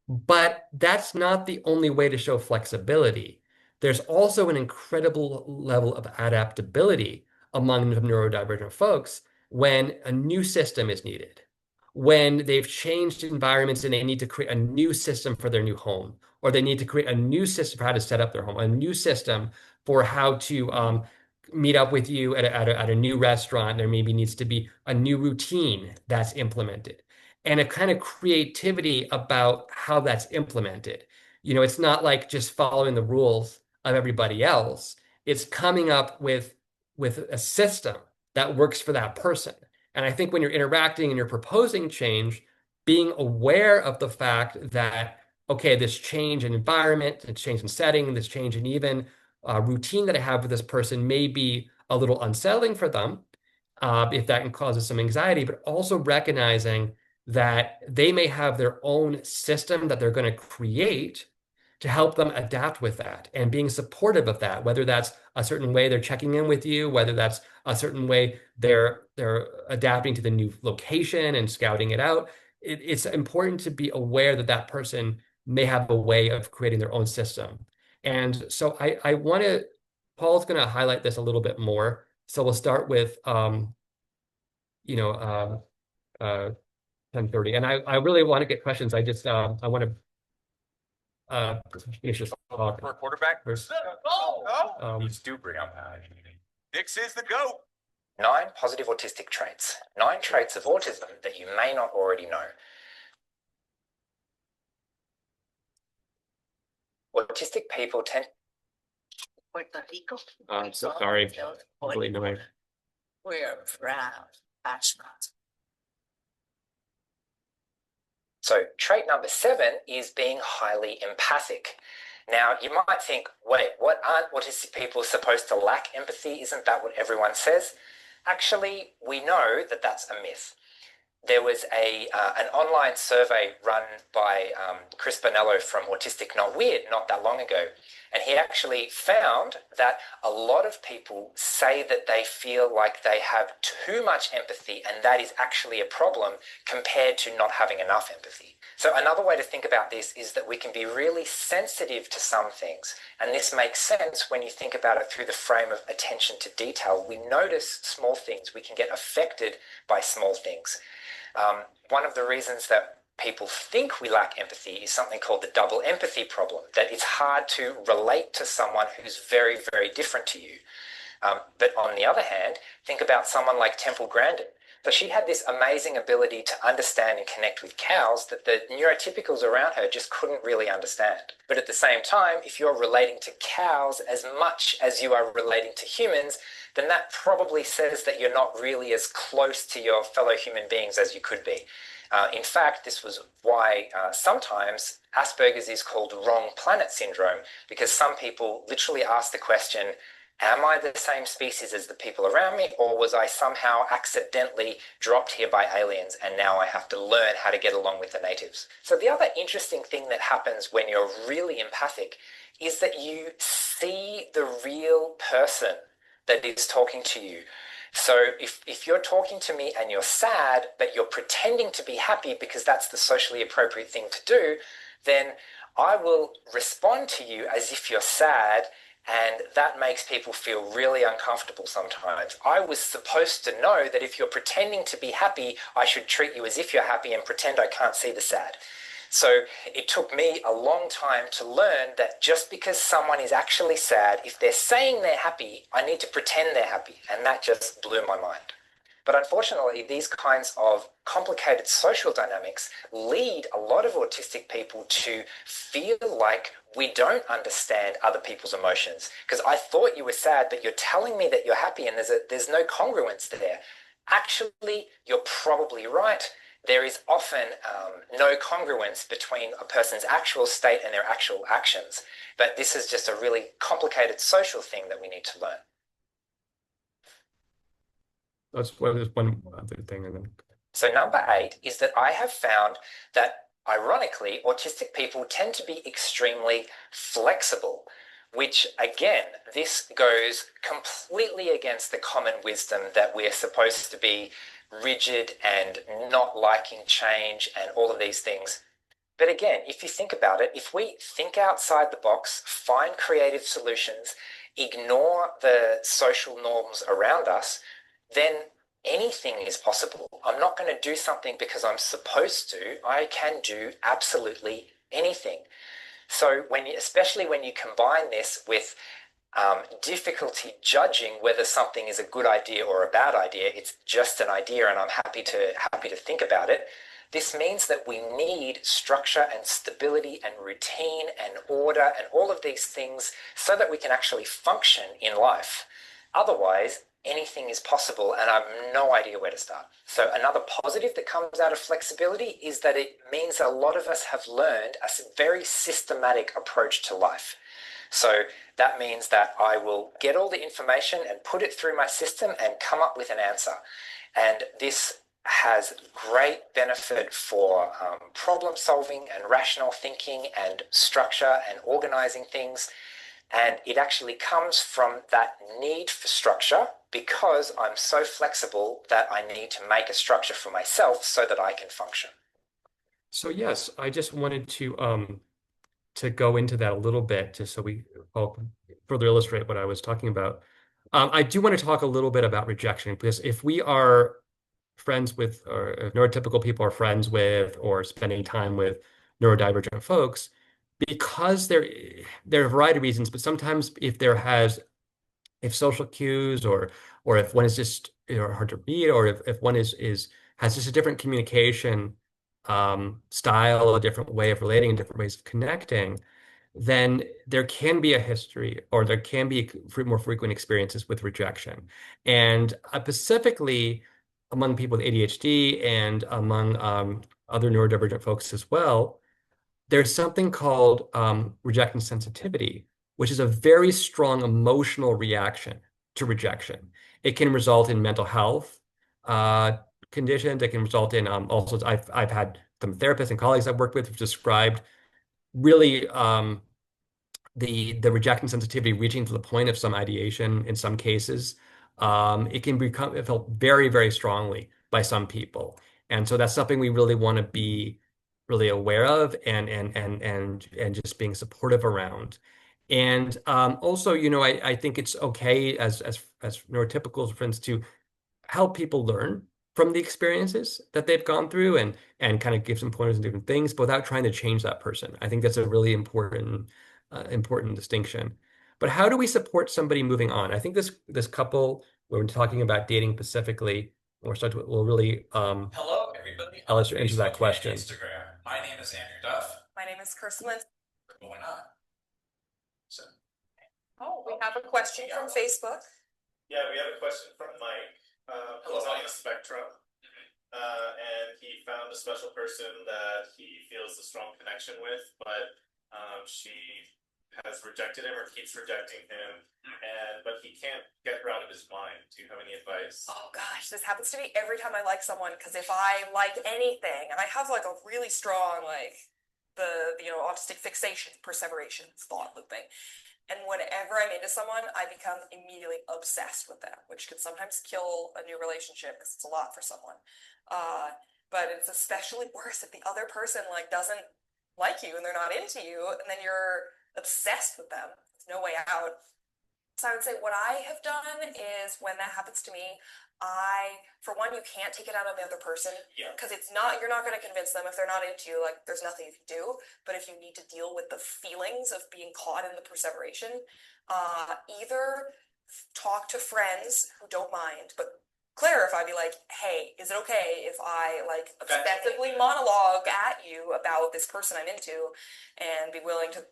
But that's not the only way to show flexibility. There's also an incredible level of adaptability among neurodivergent folks when a new system is needed, when they've changed environments and they need to create a new system for their new home, or they need to create a new system for how to set up their home, a new system for how to meet up with you at a new restaurant. There maybe needs to be a new routine that's implemented and a kind of creativity about how that's implemented. It's not like just following the rules of everybody else. It's coming up with a system that works for that person. And I think when you're interacting and you're proposing change, being aware of the fact that, okay, this change in environment, this change in setting, this change in even routine that I have with this person may be a little unsettling for them, if that causes some anxiety, but also recognizing that they may have their own system that they're going to create to help them adapt with that and being supportive of that, whether that's a certain way they're checking in with you, whether that's a certain way they're adapting to the new location and scouting it out. It's important to be aware that that person may have a way of creating their own system. And so I want to, Paul's going to highlight this a little bit more. So we'll start with, 10:30. And I really want to get questions. I just, I want to finish this talk. For a quarterback? First. Please do bring out that. Nix is the GOAT. 9 positive autistic traits. 9 traits of autism that you may not already know. Autistic people tend... Puerto Rico. I'm so sorry. Really annoying. We're proud, passionate. So trait number 7 is being highly empathic. Now, you might think, wait, what, aren't autistic people supposed to lack empathy? Isn't that what everyone says? Actually, we know that that's a myth. There was an online survey run by Chris Bonello from Autistic Not Weird not that long ago, and he actually found that a lot of people say that they feel like they have too much empathy, and that is actually a problem compared to not having enough empathy. So another way to think about this is that we can be really sensitive to some things, and this makes sense when you think about it through the frame of attention to detail. We notice small things, we can get affected by small things. One of the reasons that people think we lack empathy is something called the double empathy problem, that it's hard to relate to someone who's very, very different to you. But on the other hand, think about someone like Temple Grandin. So she had this amazing ability to understand and connect with cows that the neurotypicals around her just couldn't really understand. But at the same time, if you're relating to cows as much as you are relating to humans, then that probably says that you're not really as close to your fellow human beings as you could be. In fact, this was why sometimes Asperger's is called wrong planet syndrome, because some people literally ask the question, am I the same species as the people around me, or was I somehow accidentally dropped here by aliens and now I have to learn how to get along with the natives? So the other interesting thing that happens when you're really empathic is that you see the real person that is talking to you. So if you're talking to me and you're sad, but you're pretending to be happy because that's the socially appropriate thing to do, then I will respond to you as if you're sad, and that makes people feel really uncomfortable sometimes. I was supposed to know that if you're pretending to be happy, I should treat you as if you're happy and pretend I can't see the sad. So it took me a long time to learn that just because someone is actually sad, if they're saying they're happy, I need to pretend they're happy. And that just blew my mind. But unfortunately, these kinds of complicated social dynamics lead a lot of autistic people to feel like we don't understand other people's emotions. Because I thought you were sad, but you're telling me that you're happy, and there's no congruence there. Actually, you're probably right. There is often no congruence between a person's actual state and their actual actions. But this is just a really complicated social thing that we need to learn. That's one other thing. And then... So number 8 is that I have found that, ironically, autistic people tend to be extremely flexible, which, again, this goes completely against the common wisdom that we're supposed to be rigid and not liking change and all of these things. But again, if you think about it, if we think outside the box, find creative solutions, ignore the social norms around us, then anything is possible. I'm not going to do something because I'm supposed to. I can do absolutely anything. So especially when you combine this with difficulty judging whether something is a good idea or a bad idea, it's just an idea and I'm happy to think about it. This means that we need structure and stability and routine and order and all of these things so that we can actually function in life. Otherwise, anything is possible and I have no idea where to start. So another positive that comes out of flexibility is that it means a lot of us have learned a very systematic approach to life. So that means that I will get all the information and put it through my system and come up with an answer. And this has great benefit for problem solving and rational thinking and structure and organizing things. And it actually comes from that need for structure because I'm so flexible that I need to make a structure for myself so that I can function. So yes, I just wanted to go into that a little bit, just so we will further illustrate what I was talking about. I do want to talk a little bit about rejection, because if we are friends with, or if neurotypical people are friends with, or spending time with neurodivergent folks, because there are a variety of reasons, but sometimes if social cues, or if one is just, hard to read, or if one has just a different communication style, a different way of relating, different ways of connecting, then there can be a history, or there can be more frequent experiences with rejection. And specifically among people with ADHD and among other neurodivergent folks as well, there's something called rejection sensitivity, which is a very strong emotional reaction to rejection. It can result in mental health conditions. It can result in also, I've had some therapists and colleagues I've worked with who've described really the rejection sensitivity reaching to the point of some ideation in some cases. It can become felt very, very strongly by some people. And so that's something we really want to be really aware of and just being supportive around. And also, I think it's okay as neurotypicals, friends, to help people learn from the experiences that they've gone through, and kind of give some pointers and different things, but without trying to change that person. I think that's a really important distinction. But how do we support somebody moving on? I think this couple, when we're talking about dating specifically, we'll really Hello, everybody. answer that question. Instagram. My name is Andrew Duff. My name is Kirsten Lynn. What's going on? So, We have a question from Facebook. Yeah, we have a question from Mike. He's on the spectrum, and he found a special person that he feels a strong connection with, but she has rejected him or keeps rejecting him, but he can't get her out of his mind. Do you have any advice? Oh gosh, this happens to me every time I like someone, because if I like anything, and I have like a really strong the autistic fixation, perseveration, thought looping. And whenever I'm into someone, I become immediately obsessed with them, which can sometimes kill a new relationship because it's a lot for someone. But it's especially worse if the other person doesn't like you and they're not into you, and then you're obsessed with them. There's no way out. So I would say what I have done is, when that happens to me, for one, you can't take it out on the other person, because you're not going to convince them if they're not into you. There's nothing you can do. But if you need to deal with the feelings of being caught in the perseveration, either talk to friends who don't mind, but clarify, be like, hey, is it okay if I obsessively monologue at you about this person I'm into, and be willing to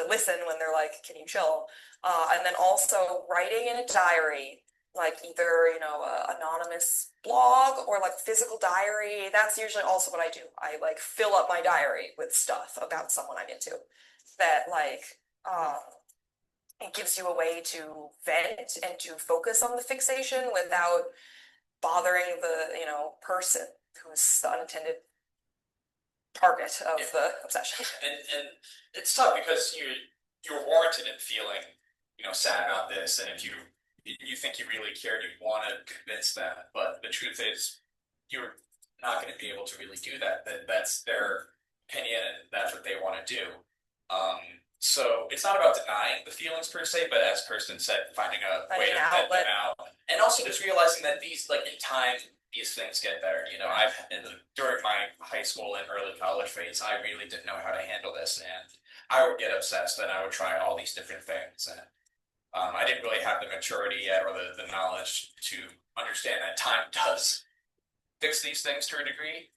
listen when they're like, can you chill? And then also writing in a diary, either a anonymous blog or physical diary. That's usually also what I do. I fill up my diary with stuff about someone I'm into, that it gives you a way to vent and to focus on the fixation without bothering the person who's the unintended target of the obsession. And it's tough because you're warranted in feeling sad about this, and if you think you really care, you want to convince them, but the truth is you're not going to be able to really do that. That's their opinion, and that's what they want to do. So it's not about denying the feelings per se, but as Kirsten said, finding a way to vent them out, and also just realizing that these, like in time, these things get better. You know, during my high school and early college phase, I really didn't know how to handle this, and I would get obsessed, and I would try all these different things, and I didn't really have the maturity yet or the knowledge to understand that time does fix these things to a degree.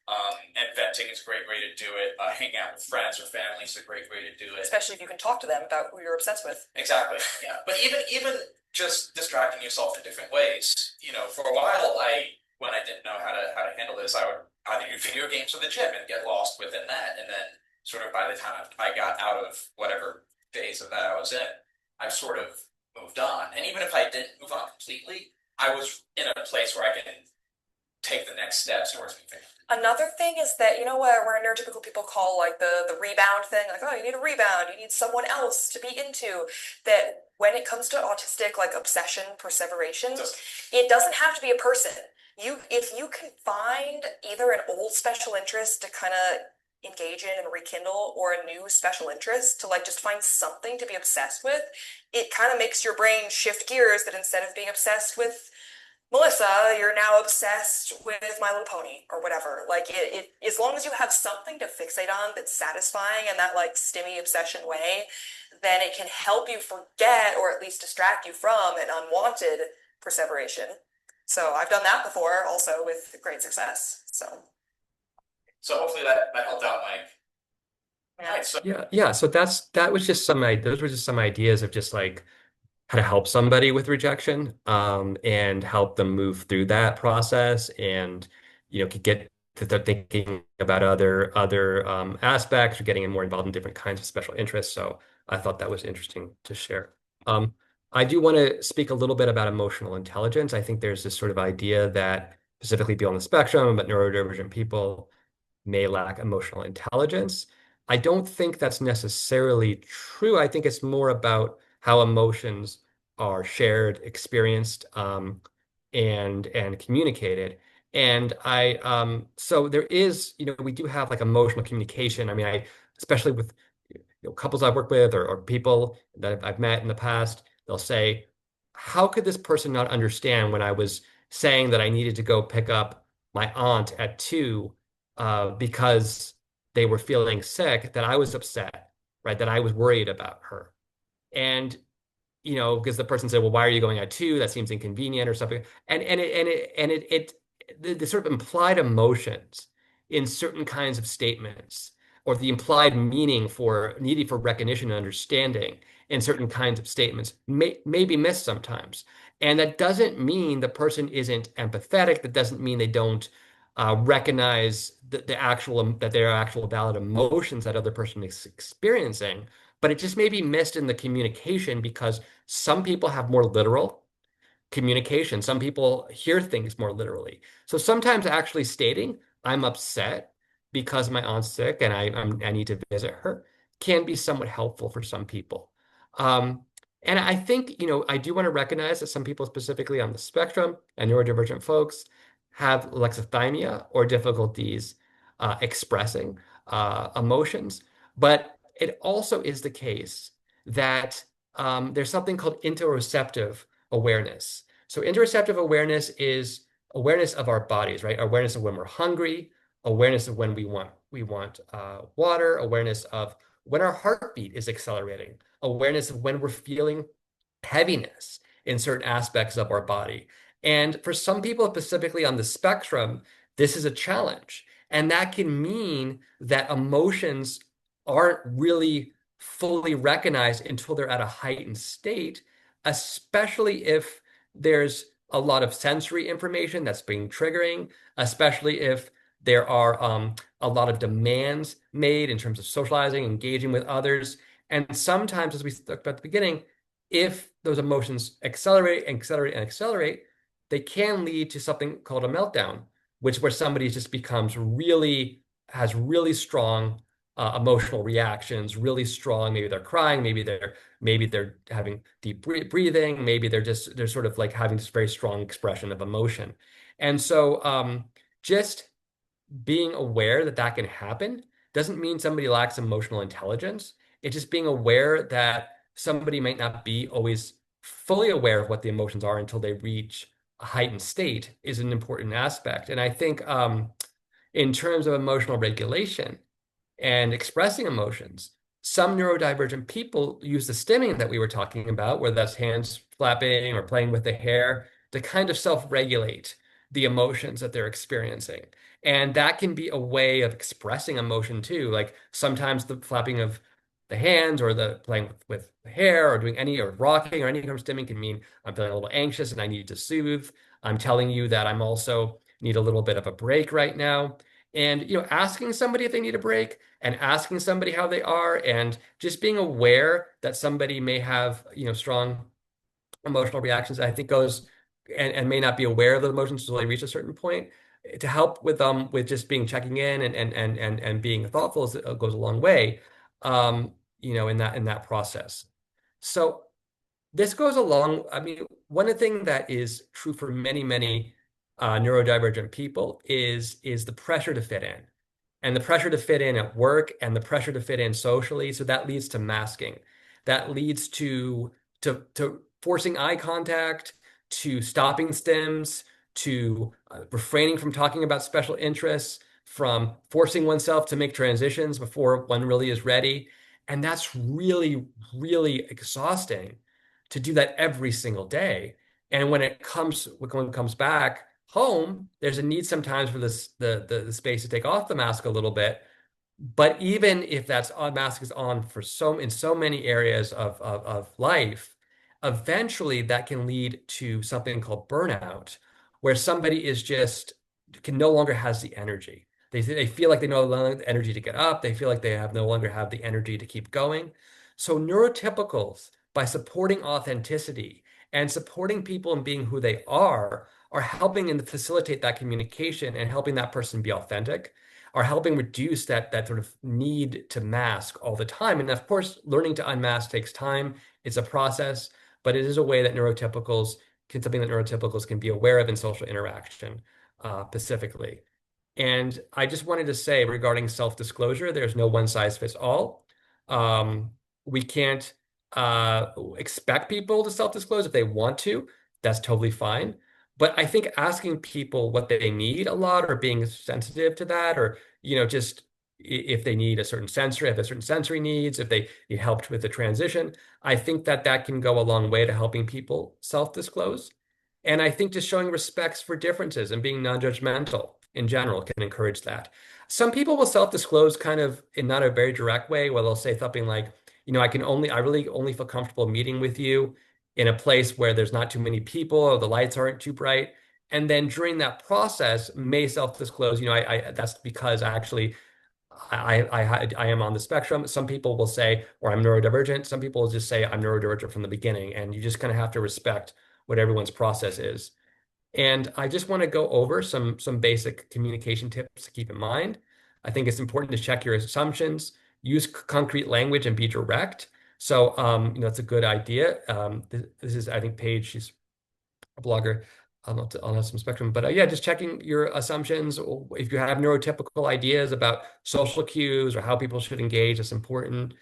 And venting is a great way to do it. Hanging out with friends or family is a great way to do it. Especially if you can talk to them about who you're obsessed with. Exactly. Yeah. But even just distracting yourself in different ways. You know, for a while, when I didn't know how to handle this, I would either do video games or the gym and get lost within that. And then sort of by the time I got out of whatever phase of that I was in, I sort of moved on. And even if I didn't move on completely, I was in a place where I can take the next steps towards moving. Another thing is that, you know, where neurotypical people call like the rebound thing, like, oh, you need a rebound, you need someone else to be into, that when it comes to autistic, like obsession, perseveration, it doesn't have to be a person. If you can find either an old special interest to kind of engage in and rekindle, or a new special interest to like just find something to be obsessed with, it kind of makes your brain shift gears, that instead of being obsessed with Melissa, you're now obsessed with My Little Pony or whatever. Like it as long as you have something to fixate on that's satisfying in that like stimmy obsession way, then it can help you forget, or at least distract you from, an unwanted perseveration. So I've done that before also with great success. So hopefully that helped out, Mike. Yeah. Right, so So that was just those were just some ideas of just like how to help somebody with rejection, and help them move through that process, and could get to start thinking about other aspects, or getting more involved in different kinds of special interests. So I thought that was interesting to share. I do want to speak a little bit about emotional intelligence. I think there's this sort of idea that specifically people on the spectrum, but neurodivergent people may lack emotional intelligence. I don't think that's necessarily true. I think it's more about how emotions are shared, experienced, and communicated. And so there is, we do have like emotional communication. I mean, especially with couples I've worked with, or people that I've met in the past, they'll say, how could this person not understand when I was saying that I needed to go pick up my aunt at 2 because they were feeling sick, that I was upset, right? That I was worried about her. And, because the person said, well, why are you going at 2? That seems inconvenient or something. The sort of implied emotions in certain kinds of statements, or the implied meaning for needing for recognition and understanding in certain kinds of statements may be missed sometimes. And that doesn't mean the person isn't empathetic. That doesn't mean they don't recognize that there are actual valid emotions that other person is experiencing, but it just may be missed in the communication, because some people have more literal communication. Some people hear things more literally. So sometimes actually stating, I'm upset because my aunt's sick and I need to visit her, can be somewhat helpful for some people. And I think, I do want to recognize that some people, specifically on the spectrum and neurodivergent folks, have alexithymia or difficulties expressing emotions. But it also is the case that there's something called interoceptive awareness. So interoceptive awareness is awareness of our bodies, right? Awareness of when we're hungry, awareness of when we want water, awareness of when our heartbeat is accelerating, awareness of when we're feeling heaviness in certain aspects of our body. And for some people, specifically on the spectrum, this is a challenge. And that can mean that emotions aren't really fully recognized until they're at a heightened state, especially if there's a lot of sensory information that's being triggering, especially if there are a lot of demands made in terms of socializing, engaging with others. And sometimes, as we talked about at the beginning, if those emotions accelerate, they can lead to something called a meltdown, where somebody just has really strong emotional reactions, really strong. Maybe they're crying, maybe they're having deep breathing, maybe they're sort of like having this very strong expression of emotion. And so just being aware that can happen doesn't mean somebody lacks emotional intelligence. It's just being aware that somebody might not be always fully aware of what the emotions are until they reach a heightened state is an important aspect. And I think in terms of emotional regulation and expressing emotions, some neurodivergent people use the stimming that we were talking about, whether that's hands flapping or playing with the hair, to kind of self-regulate the emotions that they're experiencing. And that can be a way of expressing emotion too. Like sometimes the flapping of the hands or the playing with the hair or doing any or rocking or any kind of stimming can mean I'm feeling a little anxious and I need to soothe. I'm telling you that I'm also need a little bit of a break right now. And asking somebody if they need a break and asking somebody how they are and just being aware that somebody may have strong emotional reactions, I think goes and may not be aware of the emotions until they reach a certain point. To help with just being checking in and being thoughtful goes a long way, in that process. So this goes along. I mean, one thing that is true for many neurodivergent people is the pressure to fit in, and the pressure to fit in at work, and the pressure to fit in socially. So that leads to masking. That leads to forcing eye contact, to stopping stims, to refraining from talking about special interests, from forcing oneself to make transitions before one really is ready. And that's really, really exhausting to do that every single day. And when it comes back home, there's a need sometimes for the space to take off the mask a little bit. But even if that mask is on in so many areas of life, eventually that can lead to something called burnout, where somebody can no longer has the energy. They feel like they no longer have the energy to get up. They feel like they no longer have the energy to keep going. So neurotypicals, by supporting authenticity and supporting people in being who they are helping and facilitate that communication and helping that person be authentic, are helping reduce that sort of need to mask all the time. And of course, learning to unmask takes time. It's a process, but it is a way that something that neurotypicals can be aware of in social interaction, specifically. And I just wanted to say regarding self-disclosure, there's no one size fits all. We can't expect people to self-disclose if they want to. That's totally fine. But I think asking people what they need a lot, or being sensitive to that, or just if they need a certain sensory needs, if they need help with the transition, I think that can go a long way to helping people self-disclose. And I think just showing respects for differences and being non-judgmental in general can encourage that. Some people will self-disclose kind of in not a very direct way, where they'll say something like, I really only feel comfortable meeting with you in a place where there's not too many people or the lights aren't too bright. And then during that process may self-disclose, that's because actually I am on the spectrum. Some people will say, or I'm neurodivergent. Some people will just say I'm neurodivergent from the beginning. And you just kind of have to respect what everyone's process is. And I just want to go over some basic communication tips to keep in mind. I think it's important to check your assumptions, use concrete language, and be direct. So, it's a good idea. This is, I think, Paige, she's a blogger on Autism spectrum. But yeah, just checking your assumptions. If you have neurotypical ideas about social cues or how people should engage, that's important.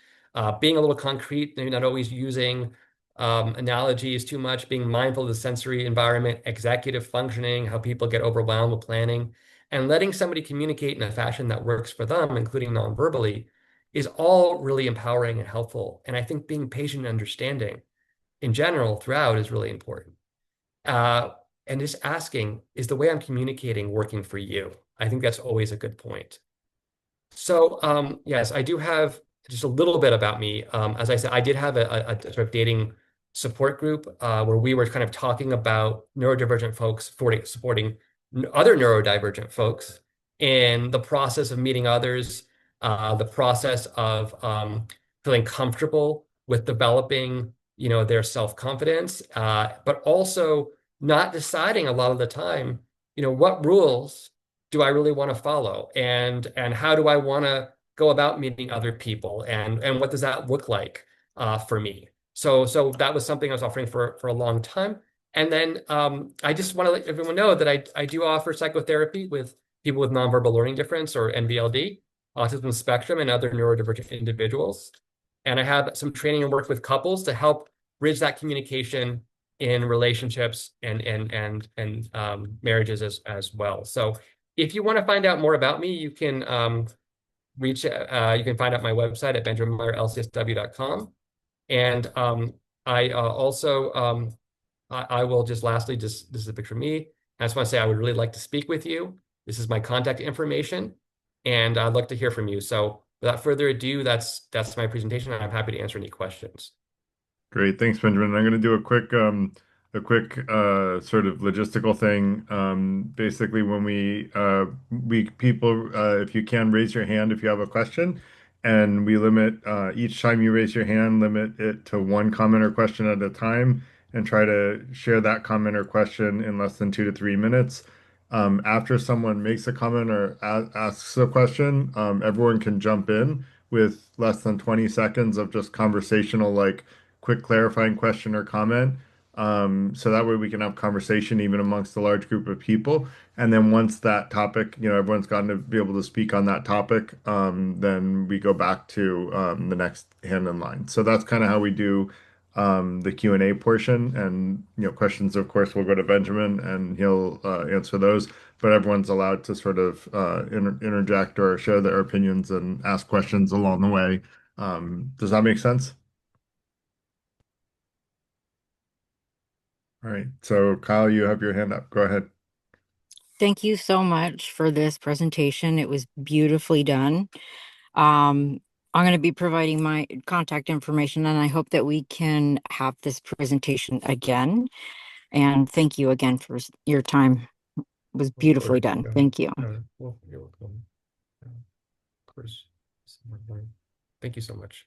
Being a little concrete, maybe not always using analogies too much, being mindful of the sensory environment, executive functioning, how people get overwhelmed with planning, and letting somebody communicate in a fashion that works for them, including non-verbally, is all really empowering and helpful. And I think being patient and understanding in general throughout is really important. And just asking, is the way I'm communicating working for you? I think that's always a good point. So yes, I do have just a little bit about me. As I said, I did have a sort of dating support group where we were kind of talking about neurodivergent folks supporting other neurodivergent folks in the process of meeting others, the process of feeling comfortable with developing, their self-confidence, but also not deciding a lot of the time, what rules do I really want to follow, and how do I want to go about meeting other people, and what does that look like for me? So that was something I was offering for a long time. And then I just want to let everyone know that I do offer psychotherapy with people with nonverbal learning difference, or NVLD, autism spectrum, and other neurodivergent individuals. and I have some training and work with couples to help bridge that communication in relationships and marriages as well. So if you want to find out more about me, you can you can find out my website at benjaminmeyerlcsw.com. And I also I will just lastly, this is a picture of me. I just want to say I would really like to speak with you. This is my contact information, and I'd like to hear from you. So without further ado, that's my presentation, and I'm happy to answer any questions. Great, thanks, Benjamin. I'm going to do a quick sort of logistical thing. Basically, when we people, if you can raise your hand if you have a question, and we limit each time you raise your hand, limit it to one comment or question at a time, and try to share that comment or question in less than 2 to 3 minutes. After someone makes a comment or asks a question, everyone can jump in with less than 20 seconds of just conversational, like quick clarifying question or comment. So that way we can have conversation even amongst a large group of people. And then once that topic, everyone's gotten to be able to speak on that topic, then we go back to the next hand in line. So that's kind of how we do the Q&A portion. And questions, of course, will go to Benjamin and he'll answer those. But everyone's allowed to sort of interject or share their opinions and ask questions along the way. Does that make sense? All right, so Kyle, you have your hand up. Go ahead. Thank you so much for this presentation. It was beautifully done. I'm going to be providing my contact information, and I hope that we can have this presentation again. And thank you again for your time. It was beautifully done. Thank you. Well, you're welcome. Of course. Thank you so much.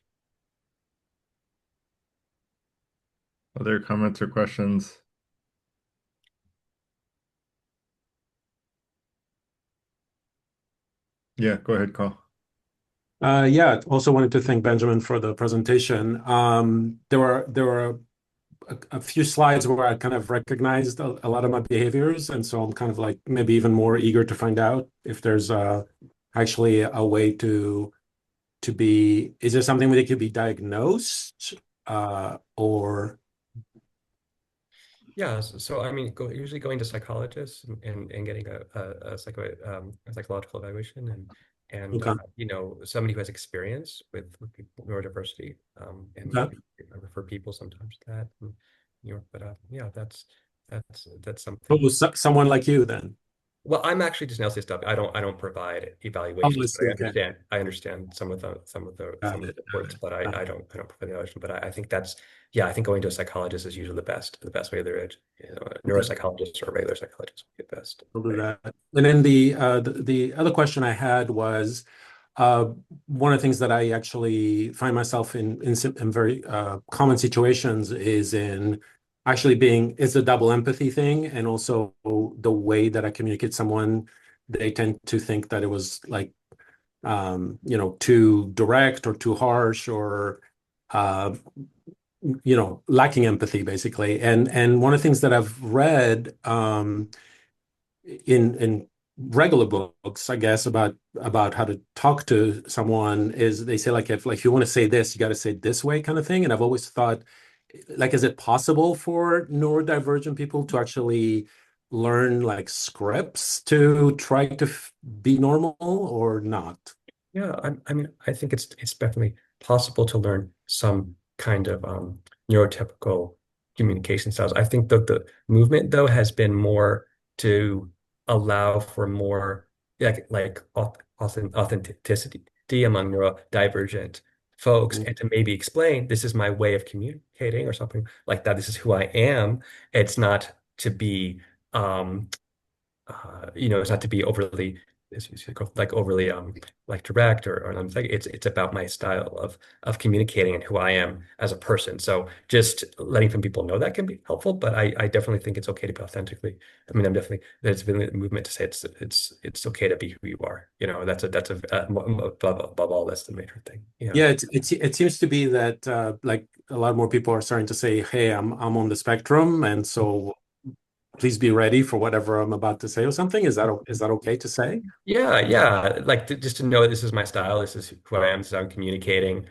Other comments or questions? Yeah, go ahead, Carl. Yeah, also wanted to thank Benjamin for the presentation. There were a few slides where I kind of recognized a lot of my behaviors, and so I'm kind of like maybe even more eager to find out if there's actually a way to be. Is there something that could be diagnosed, or? Yeah, so I mean, usually going to psychologists and getting a psychological evaluation and Okay. somebody who has experience with people, neurodiversity, and Okay. I refer people sometimes to that. But yeah, that's something. Oh, someone like you then. Well, I'm actually just an LCSW. I don't provide Oh, I evaluations, see. but Okay. I understand some of the Got it. words, but Got I it. don't provide the evaluation. But I think I think going to a psychologist is usually the best way there is. A Okay. neuropsychologist or a regular psychologist would be the best. We'll do that. And then the other question I had was one of the things that I actually find myself in very common situations is in actually it's a double empathy thing, and also the way that I communicate someone, they tend to think that it was like too direct or too harsh or lacking empathy basically. And one of the things that I've read in regular books, I guess, about how to talk to someone is they say like if you want to say this, you got to say it this way kind of thing. And I've always thought, like, is it possible for neurodivergent people to actually learn like scripts to try to be normal or not? Yeah, I mean, I think it's definitely possible to learn some kind of neurotypical communication styles. I think that the movement, though, has been more to allow for more like authenticity among neurodivergent folks, and to maybe explain this is my way of communicating or something like that. This is who I am. It's not to be it's not to be overly like direct or it's about my style of communicating and who I am as a person. So just letting some people know that can be helpful, but I definitely think it's okay to be authentically. I mean, there's been a movement to say it's okay to be who you are. That's above all, that's the major thing. Yeah, it seems to be that like a lot more people are starting to say, hey, I'm on the spectrum, and so please be ready for whatever I'm about to say or something. Is that okay to say? Yeah. Like just to know this is my style. This is who I am. This is how I'm communicating.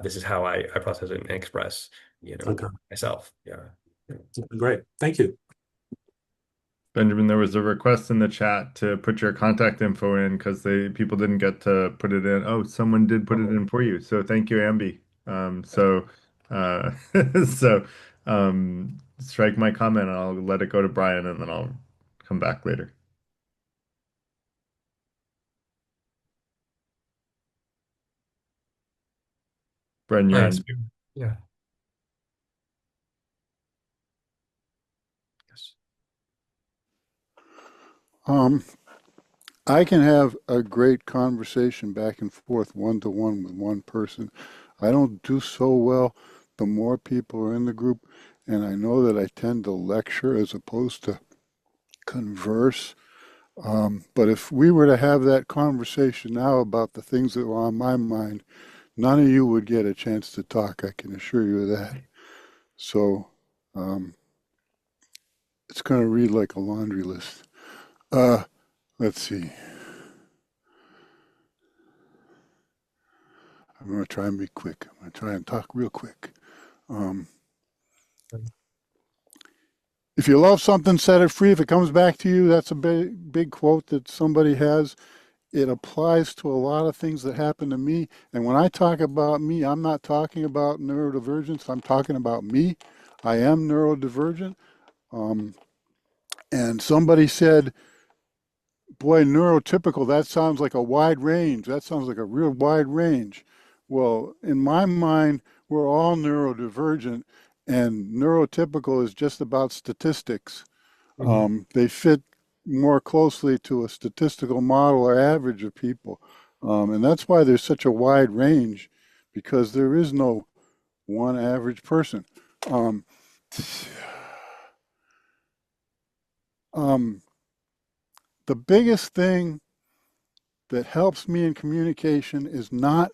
this is how I process and express, Okay. myself. Yeah. Great. Thank you. Benjamin, there was a request in the chat to put your contact info in because people didn't get to put it in. Oh, someone did put it in for you. So thank you, Ambi. Uh, so strike my comment and I'll let it go to Brian and then I'll come back later. Brian, you're on. Yeah. Yes. I can have a great conversation back and forth one-to-one with one person. I don't do so well the more people are in the group, and I know that I tend to lecture as opposed to converse. But if we were to have that conversation now about the things that were on my mind, none of you would get a chance to talk, I can assure you of that. So it's going to read like a laundry list. Let's see. I'm going to try and be quick. I'm going to try and talk real quick. If you love something, set it free. If it comes back to you, that's a big quote that somebody has. It applies to a lot of things that happen to me. And when I talk about me, I'm not talking about neurodivergence. I'm talking about me. I am neurodivergent. And somebody said, boy, neurotypical, that sounds like a wide range. That sounds like a real wide range. Well, in my mind, we're all neurodivergent, and neurotypical is just about statistics. They fit more closely to a statistical model or average of people. And that's why there's such a wide range, because there is no one average person. The biggest thing that helps me in communication is not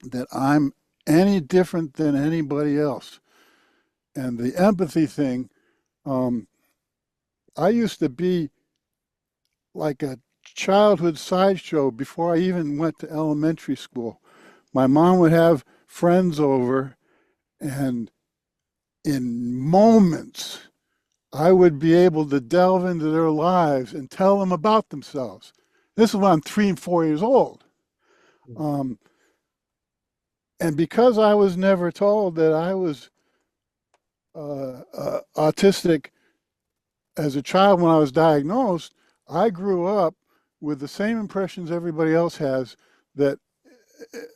that I'm any different than anybody else. And the empathy thing, I used to be like a childhood sideshow before I even went to elementary school. My mom would have friends over, and in moments, I would be able to delve into their lives and tell them about themselves. This is when I'm 3 and 4 years old. And because I was never told that I was autistic as a child when I was diagnosed, I grew up with the same impressions everybody else has, that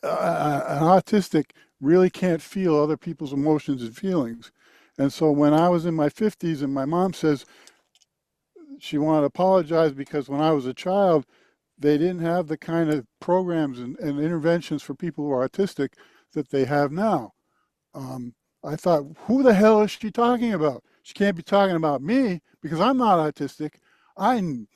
an autistic really can't feel other people's emotions and feelings. And so when I was in my 50s and my mom says she wanted to apologize because when I was a child, they didn't have the kind of programs and interventions for people who are autistic that they have now. I thought, who the hell is she talking about? She can't be talking about me because I'm not autistic. One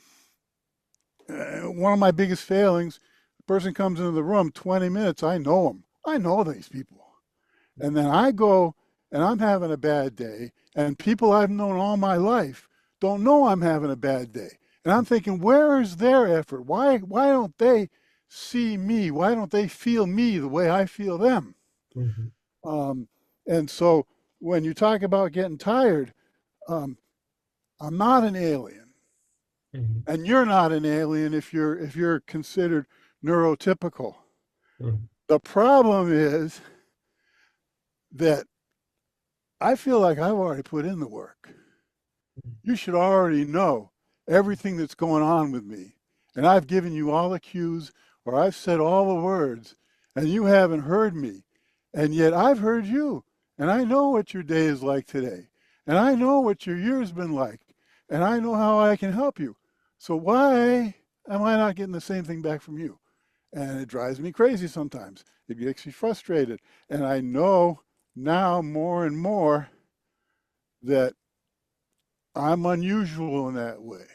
of my biggest failings, the person comes into the room 20 minutes, I know them. I know these people. And then I go and I'm having a bad day, and people I've known all my life don't know I'm having a bad day. And I'm thinking, where is their effort? Why don't they see me? Why don't they feel me the way I feel them? And so when you talk about getting tired, I'm not an alien. And you're not an alien if you're considered neurotypical. The problem is that I feel like I've already put in the work. You should already know everything that's going on with me. And I've given you all the cues, or I've said all the words, and you haven't heard me. And yet I've heard you. And I know what your day is like today. And I know what your year's been like. And I know how I can help you. So why am I not getting the same thing back from you? And it drives me crazy sometimes. It makes me frustrated. And I know now more and more that I'm unusual in that way.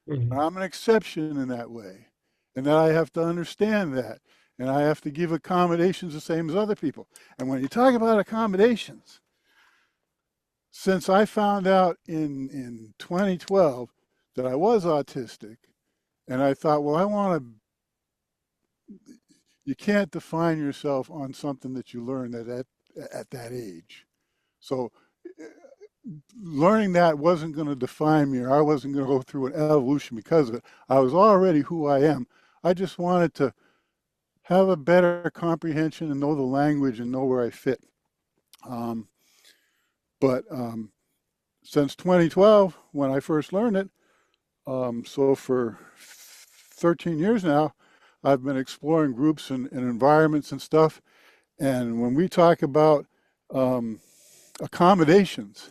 I'm an exception in that way. And that I have to understand that. And I have to give accommodations the same as other people. And when you talk about accommodations, since I found out in 2012 that I was autistic, and I thought, well, I want to, you can't define yourself on something that you learned at that age. So learning that wasn't going to define me, or I wasn't going to go through an evolution because of it. I was already who I am. I just wanted to have a better comprehension and know the language and know where I fit. But since 2012, when I first learned it, so for 13 years now, I've been exploring groups and environments and stuff. And when we talk about accommodations,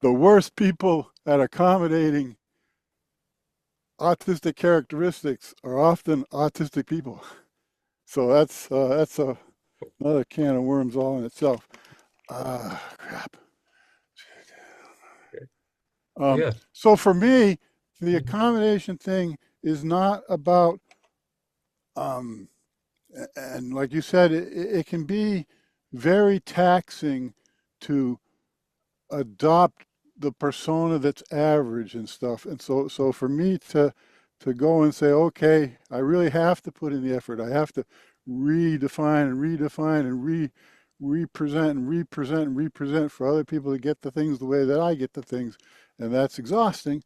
the worst people at accommodating autistic characteristics are often autistic people. So that's another can of worms all in itself. Crap. Yeah. So for me, the accommodation thing is not about, and like you said, it can be very taxing to adopt the persona that's average and stuff. And so for me to go and say, okay, I really have to put in the effort. I have to redefine and redefine and represent and represent and represent for other people to get the things the way that I get the things. And that's exhausting.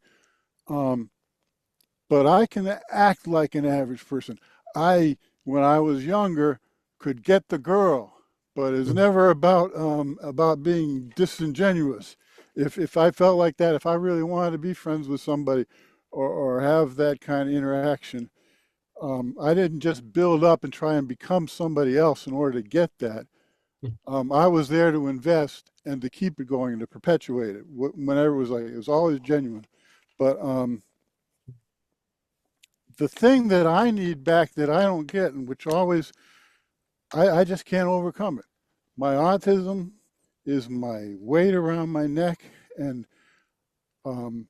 But I can act like an average person. When I was younger, could get the girl, but it's never about being disingenuous. If I felt like that, if I really wanted to be friends with somebody or have that kind of interaction, I didn't just build up and try and become somebody else in order to get that. I was there to invest and to keep it going and to perpetuate it. Whenever it was always genuine. But the thing that I need back that I don't get, and which always, I just can't overcome it. My autism is my weight around my neck, and I'm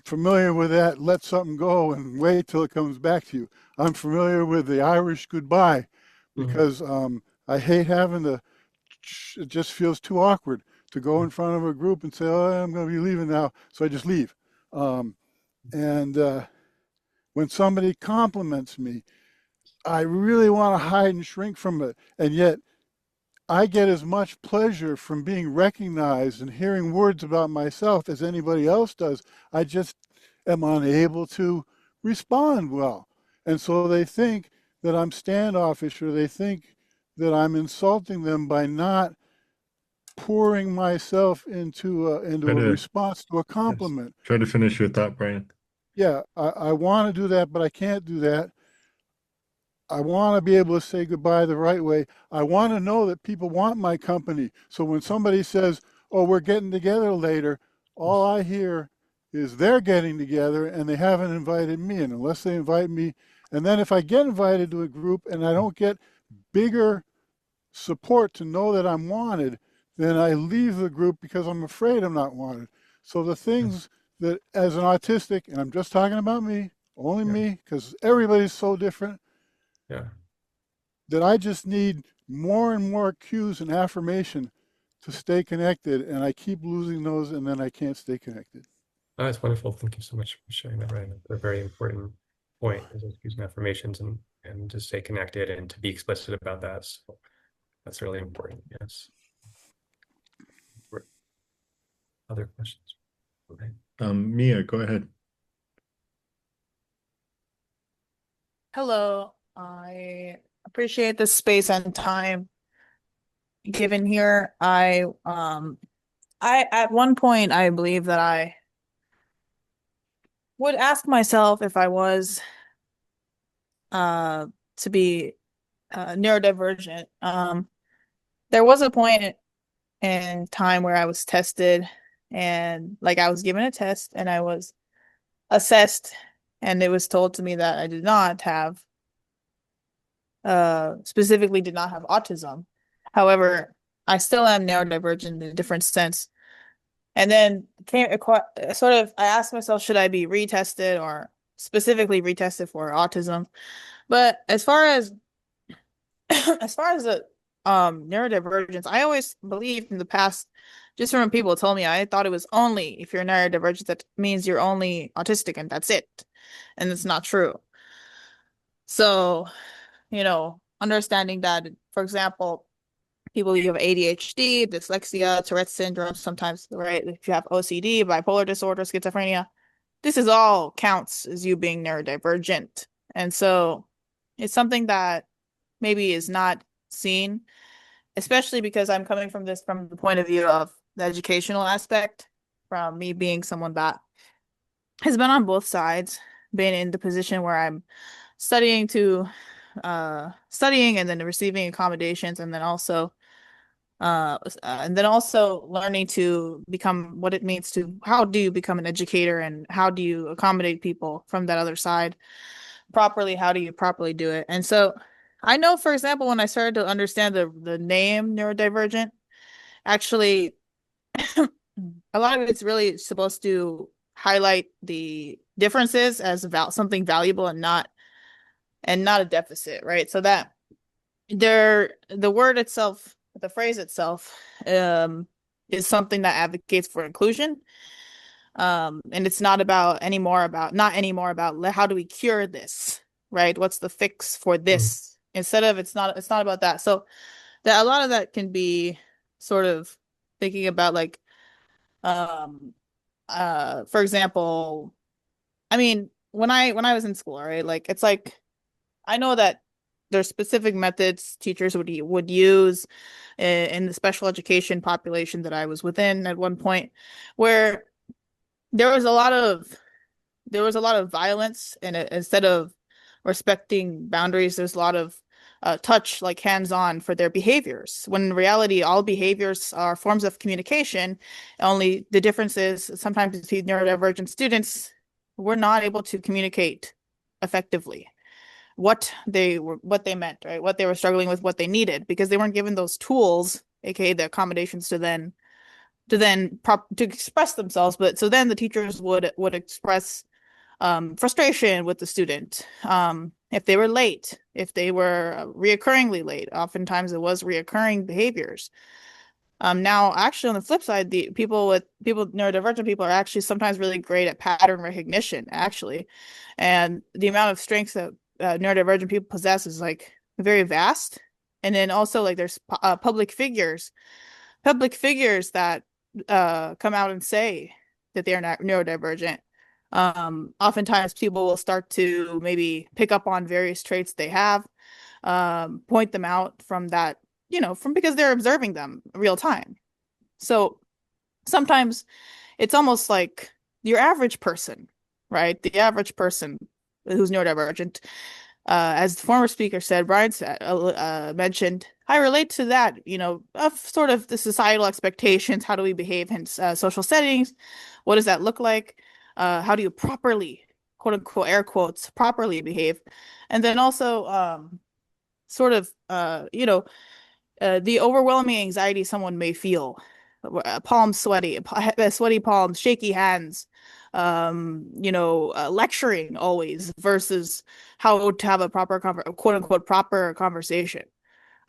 familiar with that, let something go and wait till it comes back to you. I'm familiar with the Irish goodbye because I hate having to, it just feels too awkward to go in front of a group and say, oh, I'm going to be leaving now, so I just leave. And when somebody compliments me, I really want to hide and shrink from it. And yet I get as much pleasure from being recognized and hearing words about myself as anybody else does. I just am unable to respond well. And so they think that I'm standoffish, or they think that I'm insulting them by not pouring myself into a response to a compliment. Yes. Try to finish your thought, Brian. Yeah, I want to do that, but I can't do that. I want to be able to say goodbye the right way. I want to know that people want my company. So when somebody says, oh, we're getting together later, all I hear is they're getting together and they haven't invited me. And unless they invite me, and then if I get invited to a group and I don't get bigger support to know that I'm wanted, then I leave the group because I'm afraid I'm not wanted. So the things that, as an autistic, and I'm just talking about me, only me, because everybody's so different, that I just need more and more cues and affirmation to stay connected, and I keep losing those, and then I can't stay connected. Oh, that's wonderful. Thank you so much for sharing that, Ryan. A very important point is using affirmations and to stay connected and to be explicit about that. So that's really important. Yes. Other questions? Okay. Mia, go ahead. Hello. I appreciate the space and time given here. I at one point I believe that I would ask myself if I was to be neurodivergent. There was a point in time where I was tested, and like I was given a test and I was assessed, and it was told to me that I did not have specifically did not have autism. However, I still am neurodivergent in a different sense. And then I asked myself, should I be retested or specifically retested for autism? But as far as the neurodivergence, I always believed in the past, just from when people told me, I thought it was only if you're neurodivergent, that means you're only autistic and that's it. and it's not true. So, understanding that, for example, people who have ADHD, dyslexia, Tourette syndrome, sometimes, right? If you have OCD, bipolar disorder, schizophrenia, this is all counts as you being neurodivergent. And so it's something that maybe is not seen, especially because I'm coming from the point of view of the educational aspect, from me being someone that has been on both sides, been in the position where I'm studying and then receiving accommodations, and then also learning to become what it means to, how do you become an educator and how do you accommodate people from that other side properly? How do you properly do it? And so I know, for example, when I started to understand the name neurodivergent, actually a lot of it's really supposed to highlight the differences as about something valuable and not a deficit, right? So that the word itself, the phrase itself, is something that advocates for inclusion. And it's not anymore about how do we cure this, right? What's the fix for this? Instead of, it's not about that. So that a lot of that can be sort of thinking about, like, for example, I mean, when I was in school, right? Like, it's like, I know that there's specific methods teachers would use in the special education population that I was within at one point, where there was a lot of violence, and instead of respecting boundaries, there's a lot of touch, like hands-on, for their behaviors, when in reality all behaviors are forms of communication. Only the difference is sometimes between neurodivergent students, we're not able to communicate effectively what they meant, right? What they were struggling with, what they needed, because they weren't given those tools, aka the accommodations, to express themselves. But so then the teachers would express frustration with the student, if they were late, if they were reoccurringly late. Oftentimes it was reoccurring behaviors. Now, actually, on the flip side, neurodivergent people are actually sometimes really great at pattern recognition, actually, and the amount of strengths that neurodivergent people possess is, like, very vast. And then also, like, there's public figures that come out and say that they are not neurodivergent. Oftentimes people will start to maybe pick up on various traits they have, point them out from that, because they're observing them real time. So sometimes it's almost like your average person, right? The average person who's neurodivergent, as the former speaker said, Brian mentioned, I relate to that, of sort of the societal expectations. How do we behave in social settings? What does that look like? How do you properly, quote unquote, air quotes, properly behave? And then also, sort of, the overwhelming anxiety someone may feel, palms sweaty, sweaty palms, shaky hands, lecturing always versus how to have a proper quote unquote proper conversation.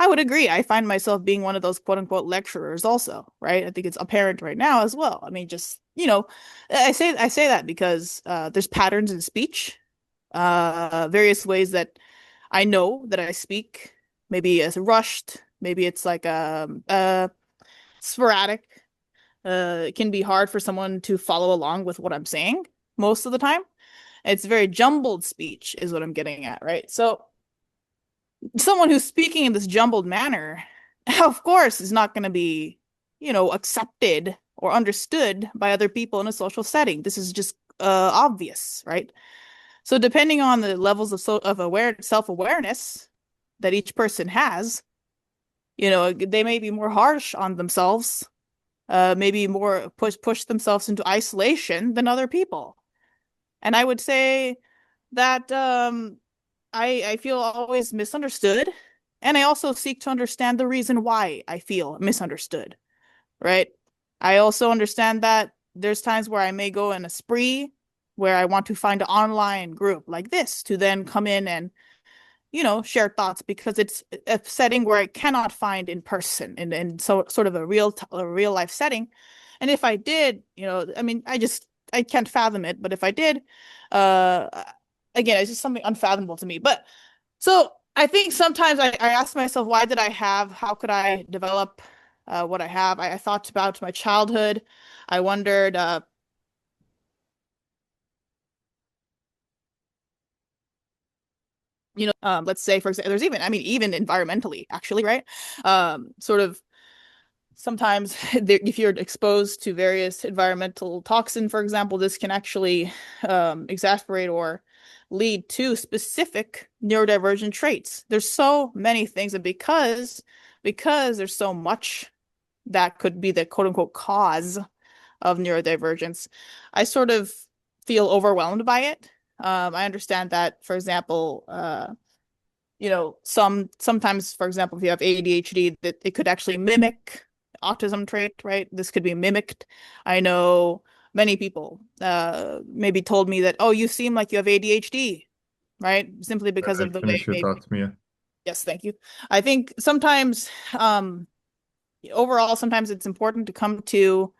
I would agree. I find myself being one of those quote unquote lecturers also, right? I think it's apparent right now as well. I mean, just, I say that because there's patterns in speech, various ways that I know that I speak, maybe as rushed, maybe it's like sporadic. It can be hard for someone to follow along with what I'm saying most of the time. It's very jumbled speech is what I'm getting at, right? So someone who's speaking in this jumbled manner, of course, is not going to be, accepted or understood by other people in a social setting. This is just obvious, right? So depending on the levels of self-awareness that each person has, they may be more harsh on themselves, maybe more push themselves into isolation than other people. And I would say that I feel always misunderstood, and I also seek to understand the reason why I feel misunderstood, right? I also understand that there's times where I may go in a spree where I want to find an online group like this to then come in and, share thoughts, because it's a setting where I cannot find in person, and so sort of a real life setting. And if I did, I mean, I just I can't fathom it, but if I did, again, it's just something unfathomable to me. But so I think sometimes I ask myself, how could I develop what I have? I thought about my childhood. I wondered, let's say, for example, there's even, I mean, even environmentally, actually, right? Sort of sometimes if you're exposed to various environmental toxin, for example, this can actually exacerbate or lead to specific neurodivergent traits. There's so many things, and because there's so much that could be the quote unquote cause of neurodivergence, I sort of feel overwhelmed by it. I understand that, for example, sometimes, for example, if you have ADHD, that it could actually mimic autism trait, right? This could be mimicked. I know many people maybe told me that, oh, you seem like you have ADHD, right? Simply because of the way Finish your maybe. thoughts, Mia. Yes, thank you. I think sometimes, overall, sometimes it's important to come to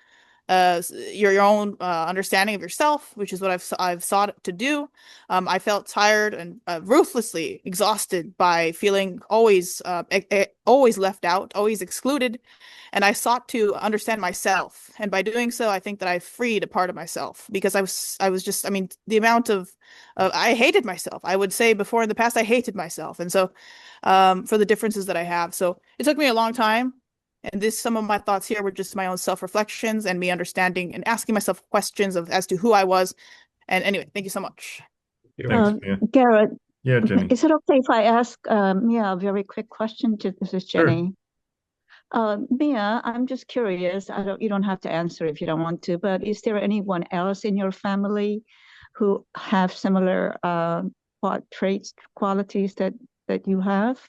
your own understanding of yourself, which is what I've sought to do. I felt tired and ruthlessly exhausted by feeling always left out, always excluded, and I sought to understand myself. And by doing so, I think that I freed a part of myself because I was just, I mean, the amount of I hated myself. I would say before in the past I hated myself, and so for the differences that I have. So it took me a long time. And some of my thoughts here were just my own self-reflections and me understanding and asking myself questions as to who I was. And anyway, thank you so much. Thanks, Mia. Garrett, Yeah, Jenny. is it okay if I ask Mia a very quick question? This is Jenny. Mia, I'm just curious. You don't have to answer if you don't want to, but is there anyone else in your family who have similar traits, qualities that you have?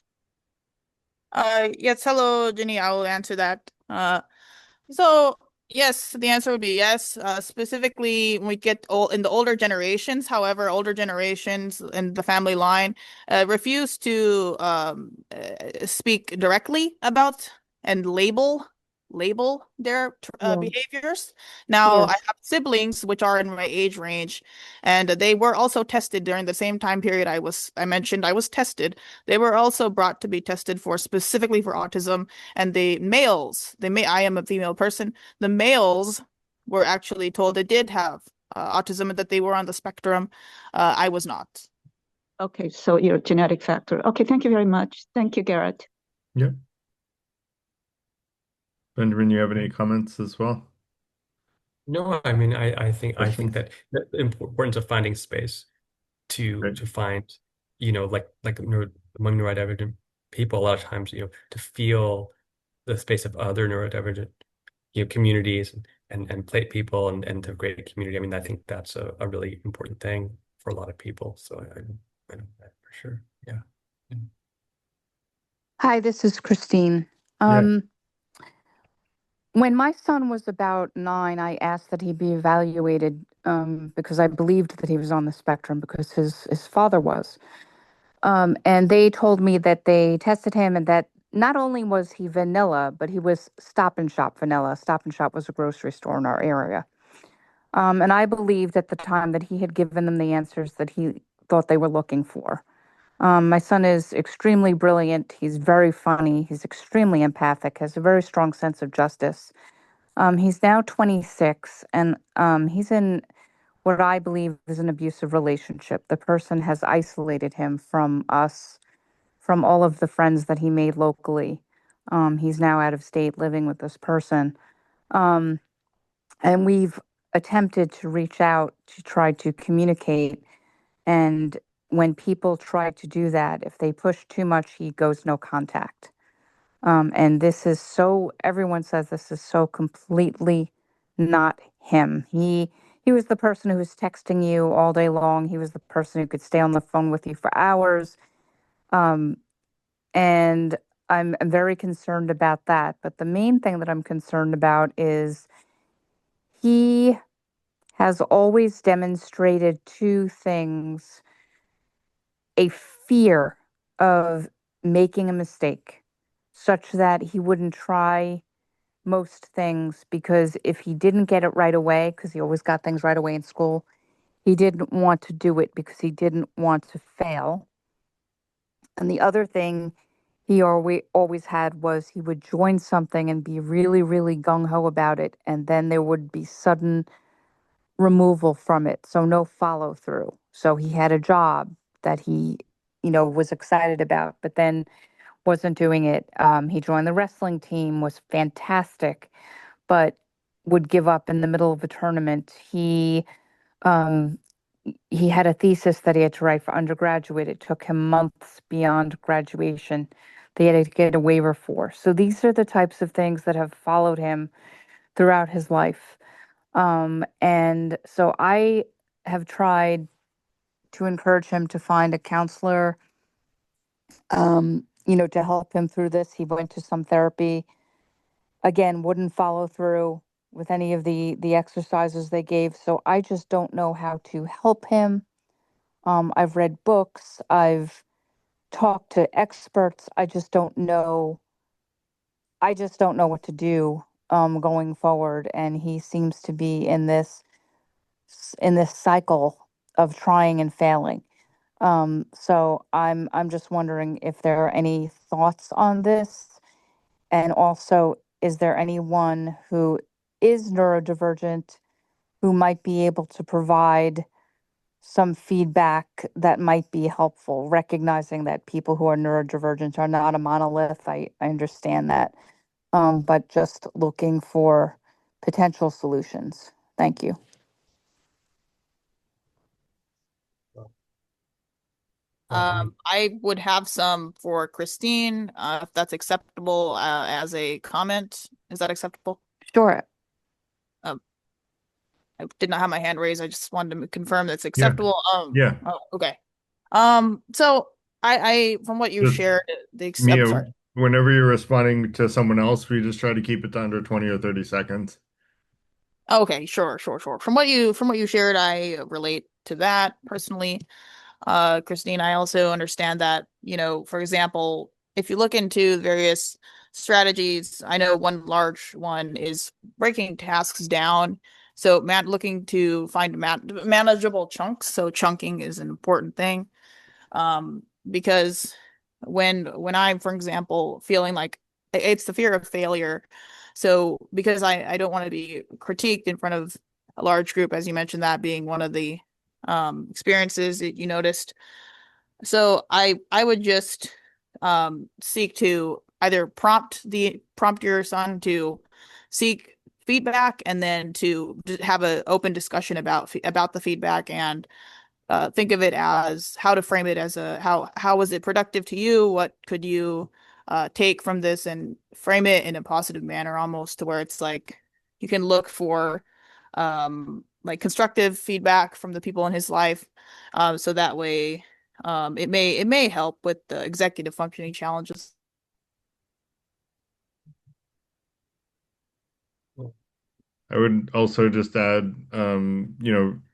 Yes, hello, Jenny. I will answer that. So yes, the answer would be yes. Specifically, when we get in the older generations, however, older generations in the family line refuse to speak directly about and label their behaviors. Now, I have siblings which are in my age range, and they were also tested during the same time period I mentioned I was tested. They were also brought to be tested specifically for autism, and I am a female person. The males were actually told they did have autism and that they were on the spectrum. I was not. Okay, so your genetic factor. Okay, thank you very much. Thank you, Garrett. Yeah. Benjamin, you have any comments as well? No, I mean, I think that the importance of finding space to find, among neurodivergent people, a lot of times, to feel the space of other neurodivergent, communities and play people and to create a community. I mean, I think that's a really important thing for a lot of people. So I know that for sure. Yeah. Hi, this is Christine. When my son was about 9, I asked that he be evaluated because I believed that he was on the spectrum because his father was. And they told me that they tested him and that not only was he vanilla, but he was Stop and Shop vanilla. Stop and Shop was a grocery store in our area. And I believed at the time that he had given them the answers that he thought they were looking for. My son is extremely brilliant. He's very funny. He's extremely empathic, has a very strong sense of justice. He's now 26, and he's in what I believe is an abusive relationship. The person has isolated him from us, from all of the friends that he made locally. He's now out of state living with this person. And we've attempted to reach out to try to communicate. And when people try to do that, if they push too much, he goes no contact. And this is everyone says this is so completely not him. He was the person who was texting you all day long. He was the person who could stay on the phone with you for hours. And I'm very concerned about that. But the main thing that I'm concerned about is he has always demonstrated two things: a fear of making a mistake, such that he wouldn't try most things because if he didn't get it right away, because he always got things right away in school, he didn't want to do it because he didn't want to fail. And the other thing he always had was he would join something and be really, really gung ho about it. And then there would be sudden removal from it. So no follow through. So he had a job that he, was excited about, but then wasn't doing it. He joined the wrestling team, was fantastic, but would give up in the middle of a tournament. Um, he had a thesis that he had to write for undergraduate. It took him months beyond graduation. They had to get a waiver for. So these are the types of things that have followed him throughout his life. And so I have tried to encourage him to find a counselor, to help him through this. He went to some therapy. Again, wouldn't follow through with any of the exercises they gave. So I just don't know how to help him. I've read books, I've talked to experts. I just don't know. I just don't know what to do going forward. And he seems to be in this cycle of trying and failing. So I'm just wondering if there are any thoughts on this, and also is there anyone who is neurodivergent who might be able to provide some feedback that might be helpful, recognizing that people who are neurodivergent are not a monolith. I understand that, but just looking for potential solutions. Thank you. I would have some for Christine, if that's acceptable, as a comment. Is that acceptable? Sure. I did not have my hand raised. I just wanted to confirm that's Yeah. acceptable. Yeah. Oh, okay. So I from what you Just shared, I'm Mia, sorry. whenever you're responding to someone else, we just try to keep it to under 20 or 30 seconds. Okay, sure. From what you shared, I relate to that personally. Christine, I also understand that, for example, if you look into various strategies, I know one large one is breaking tasks down. So looking to find manageable chunks. So chunking is an important thing. Because when I'm, for example, feeling like it's the fear of failure. So because I don't want to be critiqued in front of a large group, as you mentioned, that being one of the experiences that you noticed. So I would just seek to either prompt your son to seek feedback, and then to have an open discussion about the feedback, and think of it as how to frame it as how was it productive to you? What could you take from this, and frame it in a positive manner, almost to where it's like you can look for like constructive feedback from the people in his life, so that way it may help with the executive functioning challenges. I would also just add,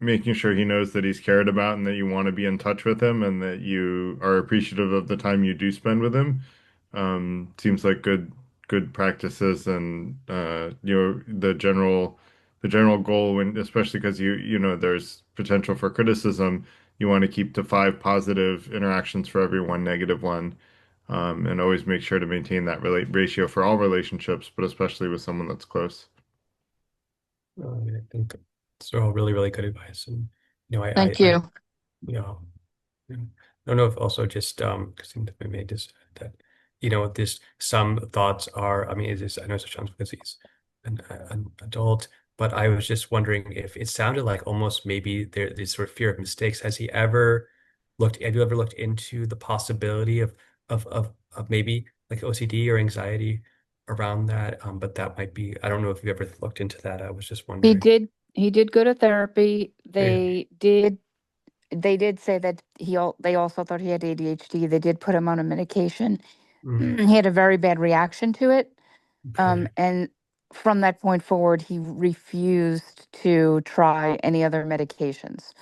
making sure he knows that he's cared about and that you want to be in touch with him and that you are appreciative of the time you do spend with him. Seems like good practices, and the general goal, when especially because there's potential for criticism, you want to keep to 5 positive interactions for every one negative one, and always make sure to maintain that ratio for all relationships, but especially with someone that's close. I think it's all really, really good advice. And, Thank you. you know, I don't know if also just, Christine made this, that, this, some thoughts are, I mean, I know it's a challenge because he's an adult, but I was just wondering if it sounded like almost maybe there's this sort of fear of mistakes. Have you ever looked into the possibility of maybe like OCD or anxiety around that? But that might be, I don't know if you ever looked into that. I was just He wondering. did go to therapy. Yeah. They did say that they also thought he had ADHD. They did put him on a medication. He had a very bad reaction to it. And from that point forward, he refused to try any other medications.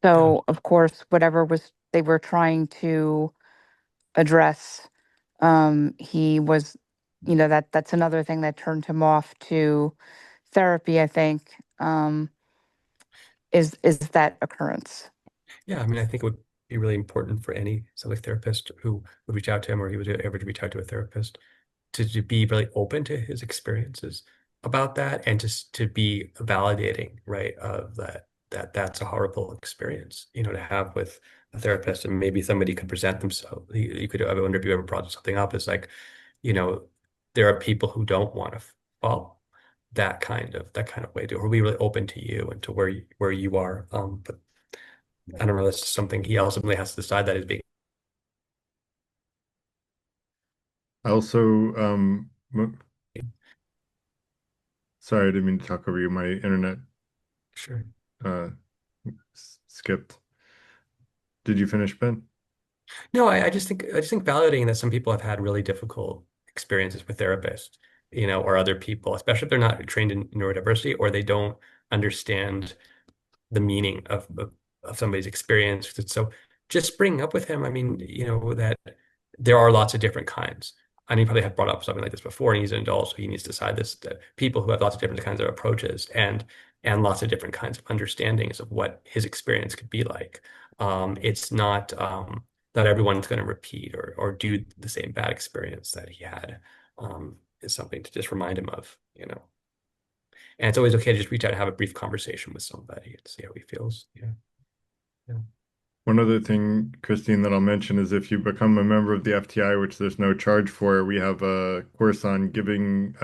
So, of course, whatever they were trying to address, he was you know, that's another thing that turned him off to therapy, I think, is that occurrence. Yeah, I mean, I think it would be really important for any psychotherapist who would reach out to him, or he would ever reach out to a therapist, to be really open to his experiences about that, and just to be validating, right, of that's a horrible experience, you know, to have with a therapist. And maybe somebody could present themselves. You could, I wonder if you ever brought something up, is like, you know, there are people who don't want to follow that kind of way, to, or be really open to you and to where you are. But I don't know, that's something he ultimately has to decide, that is being. I also, sorry, I didn't mean to talk over you. My internet Sure. uh, skipped. Did you finish, Ben? No, I just think validating that some people have had really difficult experiences with therapists, you know, or other people, especially if they're not trained in neurodiversity, or they don't understand the meaning of somebody's experience. So just bringing up with him, I mean, you know, that there are lots of different kinds. And he probably had brought up something like this before, and he's an adult, so he needs to decide this, that people who have lots of different kinds of approaches, and lots of different kinds of understandings of what his experience could be like. It's not not everyone's going to repeat or do the same bad experience that he had. Is something to just remind him of, you know. And it's always okay to just reach out and have a brief conversation with somebody and see how he feels. Yeah. Yeah. One other thing, Christine, that I'll mention is if you become a member of the FTI, which there's no charge for, we have a course on giving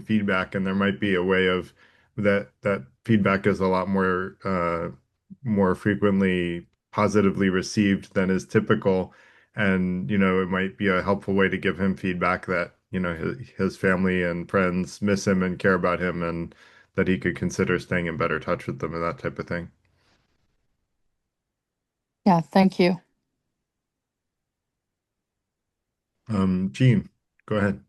feedback, and there might be a way of that feedback is a lot more frequently positively received than is typical, and you know it might be a helpful way to give him feedback that you know his family and friends miss him and care about him, and that he could consider staying in better touch with them and that type of thing. Yeah, thank you. Gene, go ahead.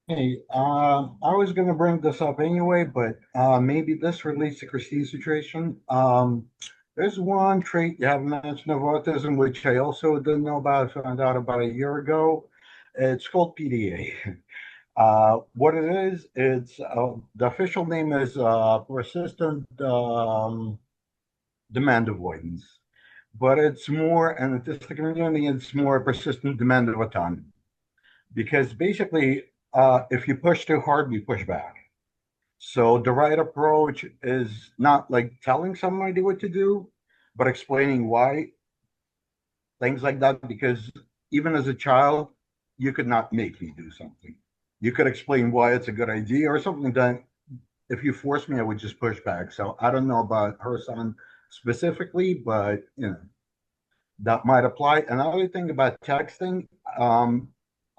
Hey, I was going to bring this up anyway, but maybe this relates to Christine's situation. There's one trait you haven't mentioned of autism, which I also didn't know about, found out about a year ago. It's called PDA. What it is, it's the official name is persistent demand avoidance, but it's more, and it's the community, it's more persistent demand of autonomy. Because basically, if you push too hard, we push back. So the right approach is not like telling somebody what to do, but explaining why, things like that. Because even as a child, you could not make me do something. You could explain why it's a good idea or something that if you force me, I would just push back. So I don't know about her son specifically, but you know, that might apply. Another thing about texting,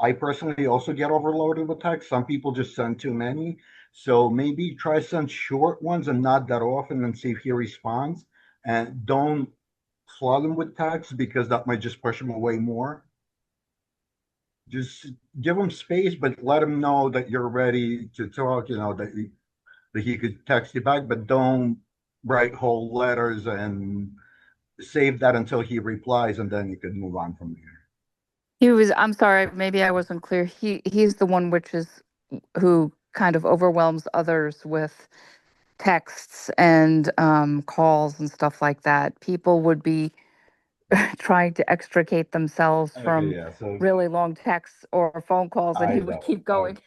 I personally also get overloaded with text. Some people just send too many. So maybe try send short ones and not that often and see if he responds. And don't flood him with text because that might just push him away more. Just give him space, but let him know that you're ready to talk, you know, that he could text you back, but don't write whole letters and save that until he replies, and then you could move on from there. I'm sorry, maybe I wasn't clear. He's the one who kind of overwhelms others with texts and calls and stuff like that. People would be trying to extricate themselves from Yeah, so really long texts or phone calls, and I he would know. keep going.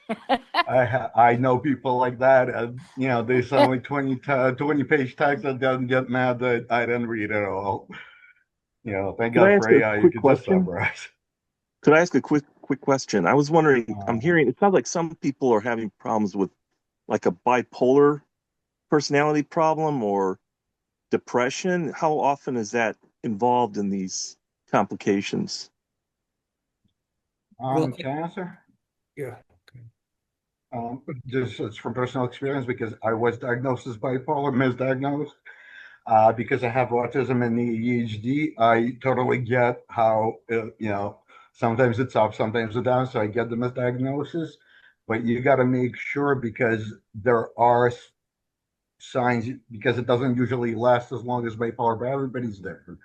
I know people like that. And, you know, they send like 20-page text and then get mad that I didn't read it all. You know, thank Could I God ask for a AI, you quick could just question? summarize. Could I ask a quick question? I was wondering, I'm hearing it sounds like some people are having problems with like a bipolar personality problem or depression. How often is that involved in these complications? Can I answer? Yeah. Just it's from personal experience because I was diagnosed as bipolar, misdiagnosed. Because I have autism and ADHD, I totally get how, you know, sometimes it's up, sometimes it's down. So I get the misdiagnosis, but you got to make sure because there are signs, because it doesn't usually last as long as bipolar, but everybody's different.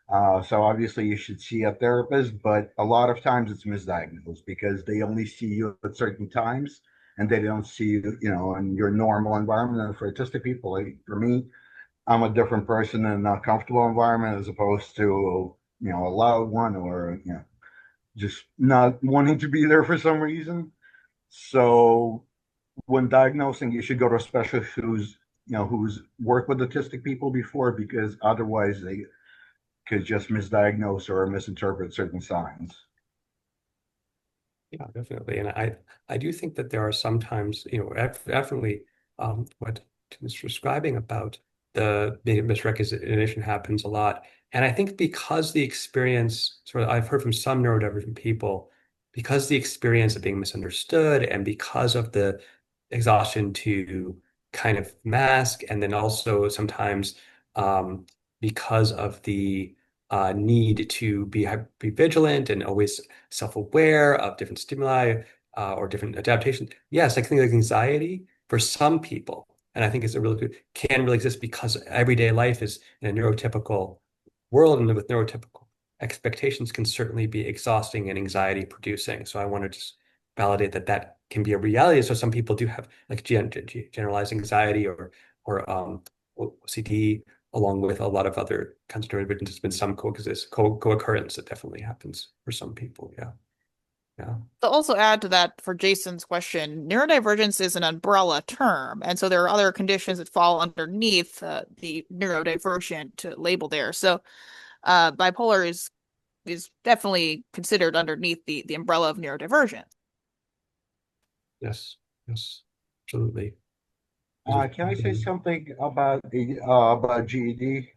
So obviously you should see a therapist, but a lot of times it's misdiagnosed because they only see you at certain times and they don't see you, in your normal environment. And for autistic people, like for me, I'm a different person in a comfortable environment as opposed to, a loud one or, just not wanting to be there for some reason. So when diagnosing, you should go to a specialist who's worked with autistic people before, because otherwise they could just misdiagnose or misinterpret certain signs. Yeah, definitely. And I do think that there are sometimes, definitely what Tim is describing about the misrecognition happens a lot. And I think because the experience, sort of, I've heard from some neurodivergent people, because the experience of being misunderstood and because of the exhaustion to kind of mask, and then also sometimes because of the need to be vigilant and always self-aware of different stimuli or different adaptations. Yes, I think like anxiety for some people, and I think it's a really good, can really exist because everyday life is in a neurotypical world, and with neurotypical expectations can certainly be exhausting and anxiety producing. So I want to just validate that that can be a reality. So some people do have like generalized anxiety or OCD, along with a lot of other kinds of neurodivergence. There's been some co-occurrence that definitely happens for some people. Yeah. Yeah. To also add to that, for Jason's question, neurodivergence is an umbrella term, and so there are other conditions that fall underneath the neurodivergent label there. So, bipolar is definitely considered underneath the umbrella of neurodivergent. Yes. Yes. Absolutely. Can I say something about GED?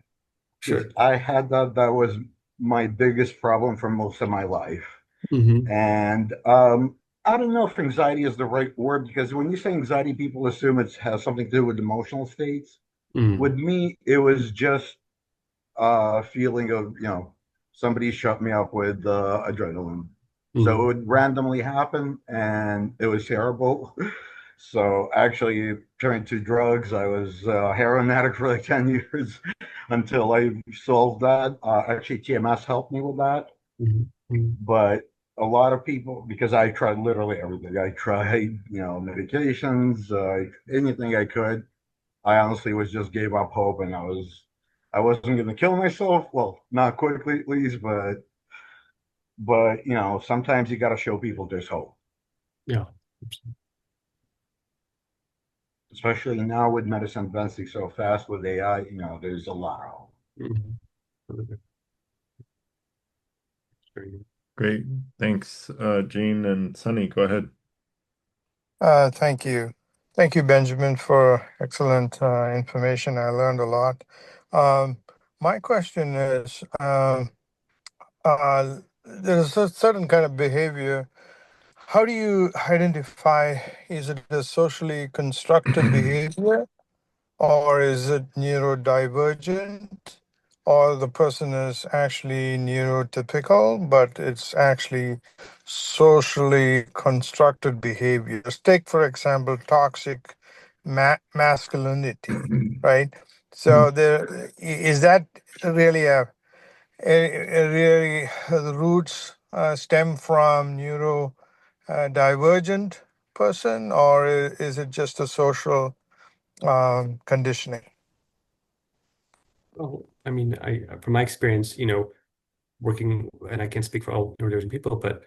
Sure. I had that was my biggest problem for most of my life. And I don't know if anxiety is the right word, because when you say anxiety, people assume it has something to do with emotional states. With me, it was just a feeling of, somebody shut me up with adrenaline. So it would randomly happen and it was terrible. So actually turned to drugs. I was a heroin addict for like 10 years until I solved that. Actually, TMS helped me with that. But a lot of people, because I tried literally everything. I tried, medications, anything I could. I honestly was just gave up hope, and I wasn't going to kill myself. Well, not quickly at least, but sometimes you got to show people there's hope. Yeah. Especially now with medicine advancing so fast with AI, there's a lot of hope. Great. Thanks, Gene and Sunny. Go ahead. Thank you. Thank you, Benjamin, for excellent information. I learned a lot. My question is, there's a certain kind of behavior. How do you identify, is it a socially constructed behavior, or is it neurodivergent, or the person is actually neurotypical, but it's actually socially constructed behaviors? Take, for example, toxic masculinity, right? So there is that really really the roots stem from neurodivergent person, or is it just a social conditioning? Well, I mean, from my experience, working, and I can't speak for all neurodivergent people, but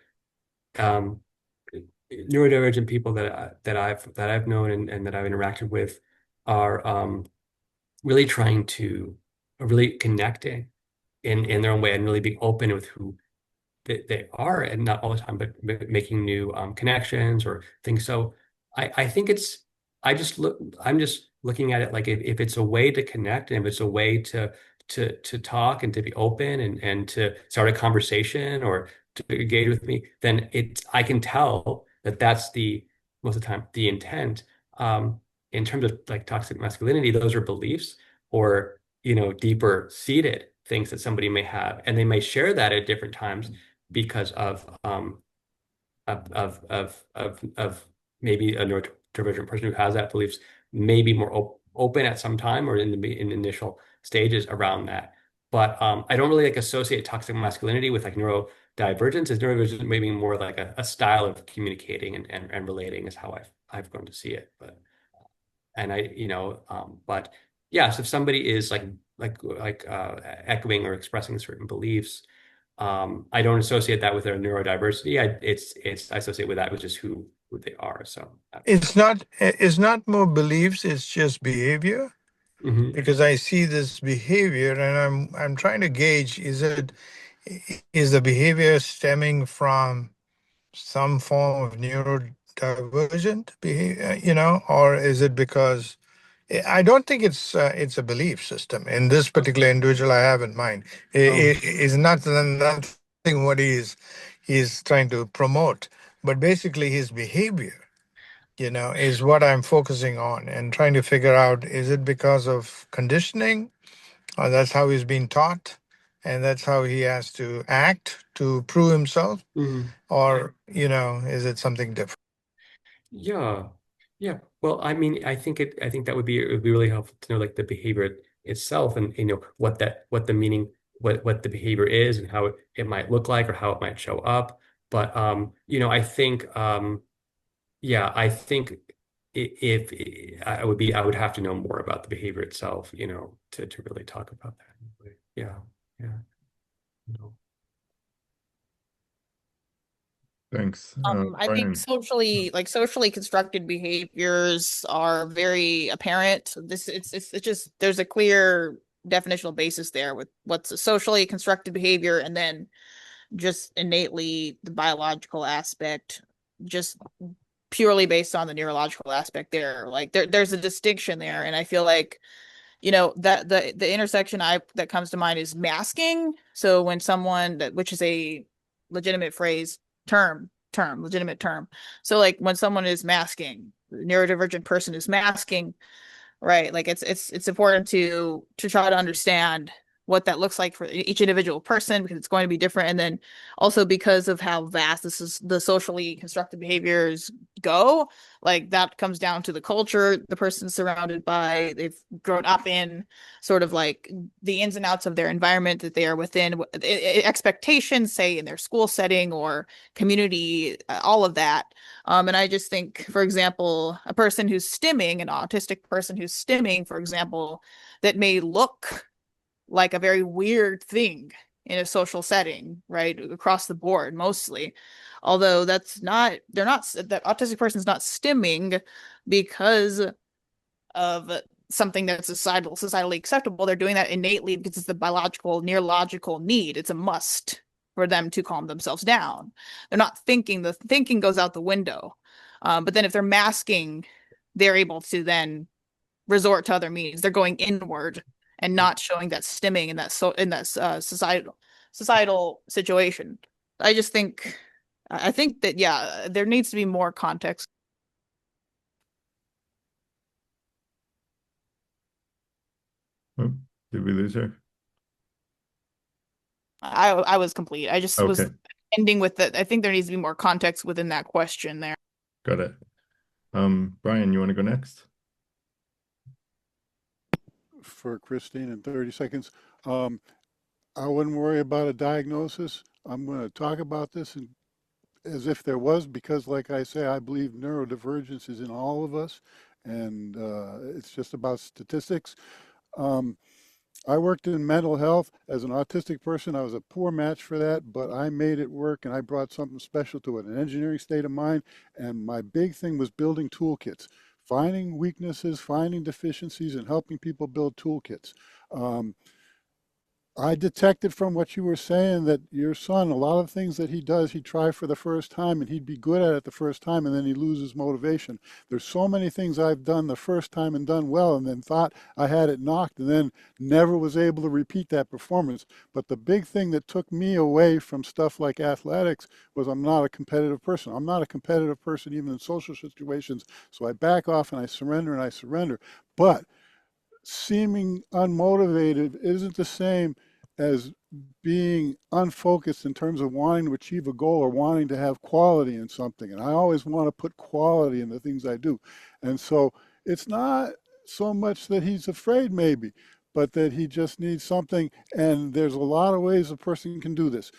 neurodivergent people that I've known and that I've interacted with are really trying to really connecting in their own way and really being open with who they are, and not all the time, but making new connections or things. So I think I'm just looking at it like if it's a way to connect, and if it's a way to talk and to be open and to start a conversation or to engage with me, then I can tell that that's most of the time the intent. In terms of like toxic masculinity, those are beliefs or deeper seated things that somebody may have, and they may share that at different times because of maybe a neurodivergent person who has that beliefs may be more open at some time or in the initial stages around that. But I don't really like associate toxic masculinity with like neurodivergence. As neurodivergence maybe more like a style of communicating and relating is how I've grown to see it. But and I, but yes, if somebody is echoing or expressing certain beliefs, I don't associate that with their neurodiversity. I associate with that with just who they are. So It's not more beliefs, it's just behavior. Mhm. Because I see this behavior and I'm trying to gauge, is the behavior stemming from some form of neurodivergent behavior, or is it because I don't think it's a belief system in this particular individual I have in mind. It is not nothing what he's trying to promote, but basically his behavior, is what I'm focusing on and trying to figure out, is it because of conditioning, or that's how he's been taught and that's how he has to act to prove himself, or, is it something different? Yeah. Yeah. Well, I mean, I think that it would be really helpful to know like the behavior itself and what the meaning, what the behavior is and how it might look like or how it might show up. But I think yeah, I think if I would have to know more about the behavior itself, to really talk about that. Yeah. Yeah. No. Thanks. I think Brian. socially constructed behaviors are very apparent. It's just there's a clear definitional basis there with what's a socially constructed behavior and then just innately the biological aspect, just purely based on the neurological aspect there. Like there's a distinction there, and I feel like that the intersection that comes to mind is masking. So when which is a legitimate phrase, legitimate term. So like when someone is masking, the neurodivergent person is masking, right? Like it's important to try to understand what that looks like for each individual person because it's going to be different, and then also because of how vast the socially constructed behaviors go, like that comes down to the culture the person's surrounded by, they've grown up in, sort of like the ins and outs of their environment that they are within, expectations, say in their school setting or community, all of that. And I just think, for example, a person who's stimming, an autistic person who's stimming, for example, that may look like a very weird thing in a social setting, right? Across the board, mostly. Although that autistic person's not stimming because of something that's societally acceptable. They're doing that innately because it's the biological, neurological need. It's a must for them to calm themselves down. They're not thinking, the thinking goes out the window. But then if they're masking, they're able to then resort to other means. They're going inward and not showing that stimming in that societal situation. I think that, yeah, there needs to be more context. Oh, did we lose her? I was complete. I just was ending with that. I think there needs to be more context within that question there. Got it. Brian, you want to go next? For Christine in 30 seconds. I wouldn't worry about a diagnosis. I'm going to talk about this as if there was, because like I say, I believe neurodivergence is in all of us, and it's just about statistics. I worked in mental health as an autistic person. I was a poor match for that, but I made it work and I brought something special to it, an engineering state of mind. And my big thing was building toolkits, finding weaknesses, finding deficiencies, and helping people build toolkits. I detected from what you were saying that your son, a lot of things that he does, he'd try for the first time and he'd be good at it the first time and then he loses motivation. There's so many things I've done the first time and done well and then thought I had it knocked and then never was able to repeat that performance. But the big thing that took me away from stuff like athletics was I'm not a competitive person. I'm not a competitive person even in social situations. So I back off and I surrender. But seeming unmotivated isn't the same as being unfocused in terms of wanting to achieve a goal or wanting to have quality in something. And I always want to put quality in the things I do. And so it's not so much that he's afraid maybe, but that he just needs something. And there's a lot of ways a person can do this.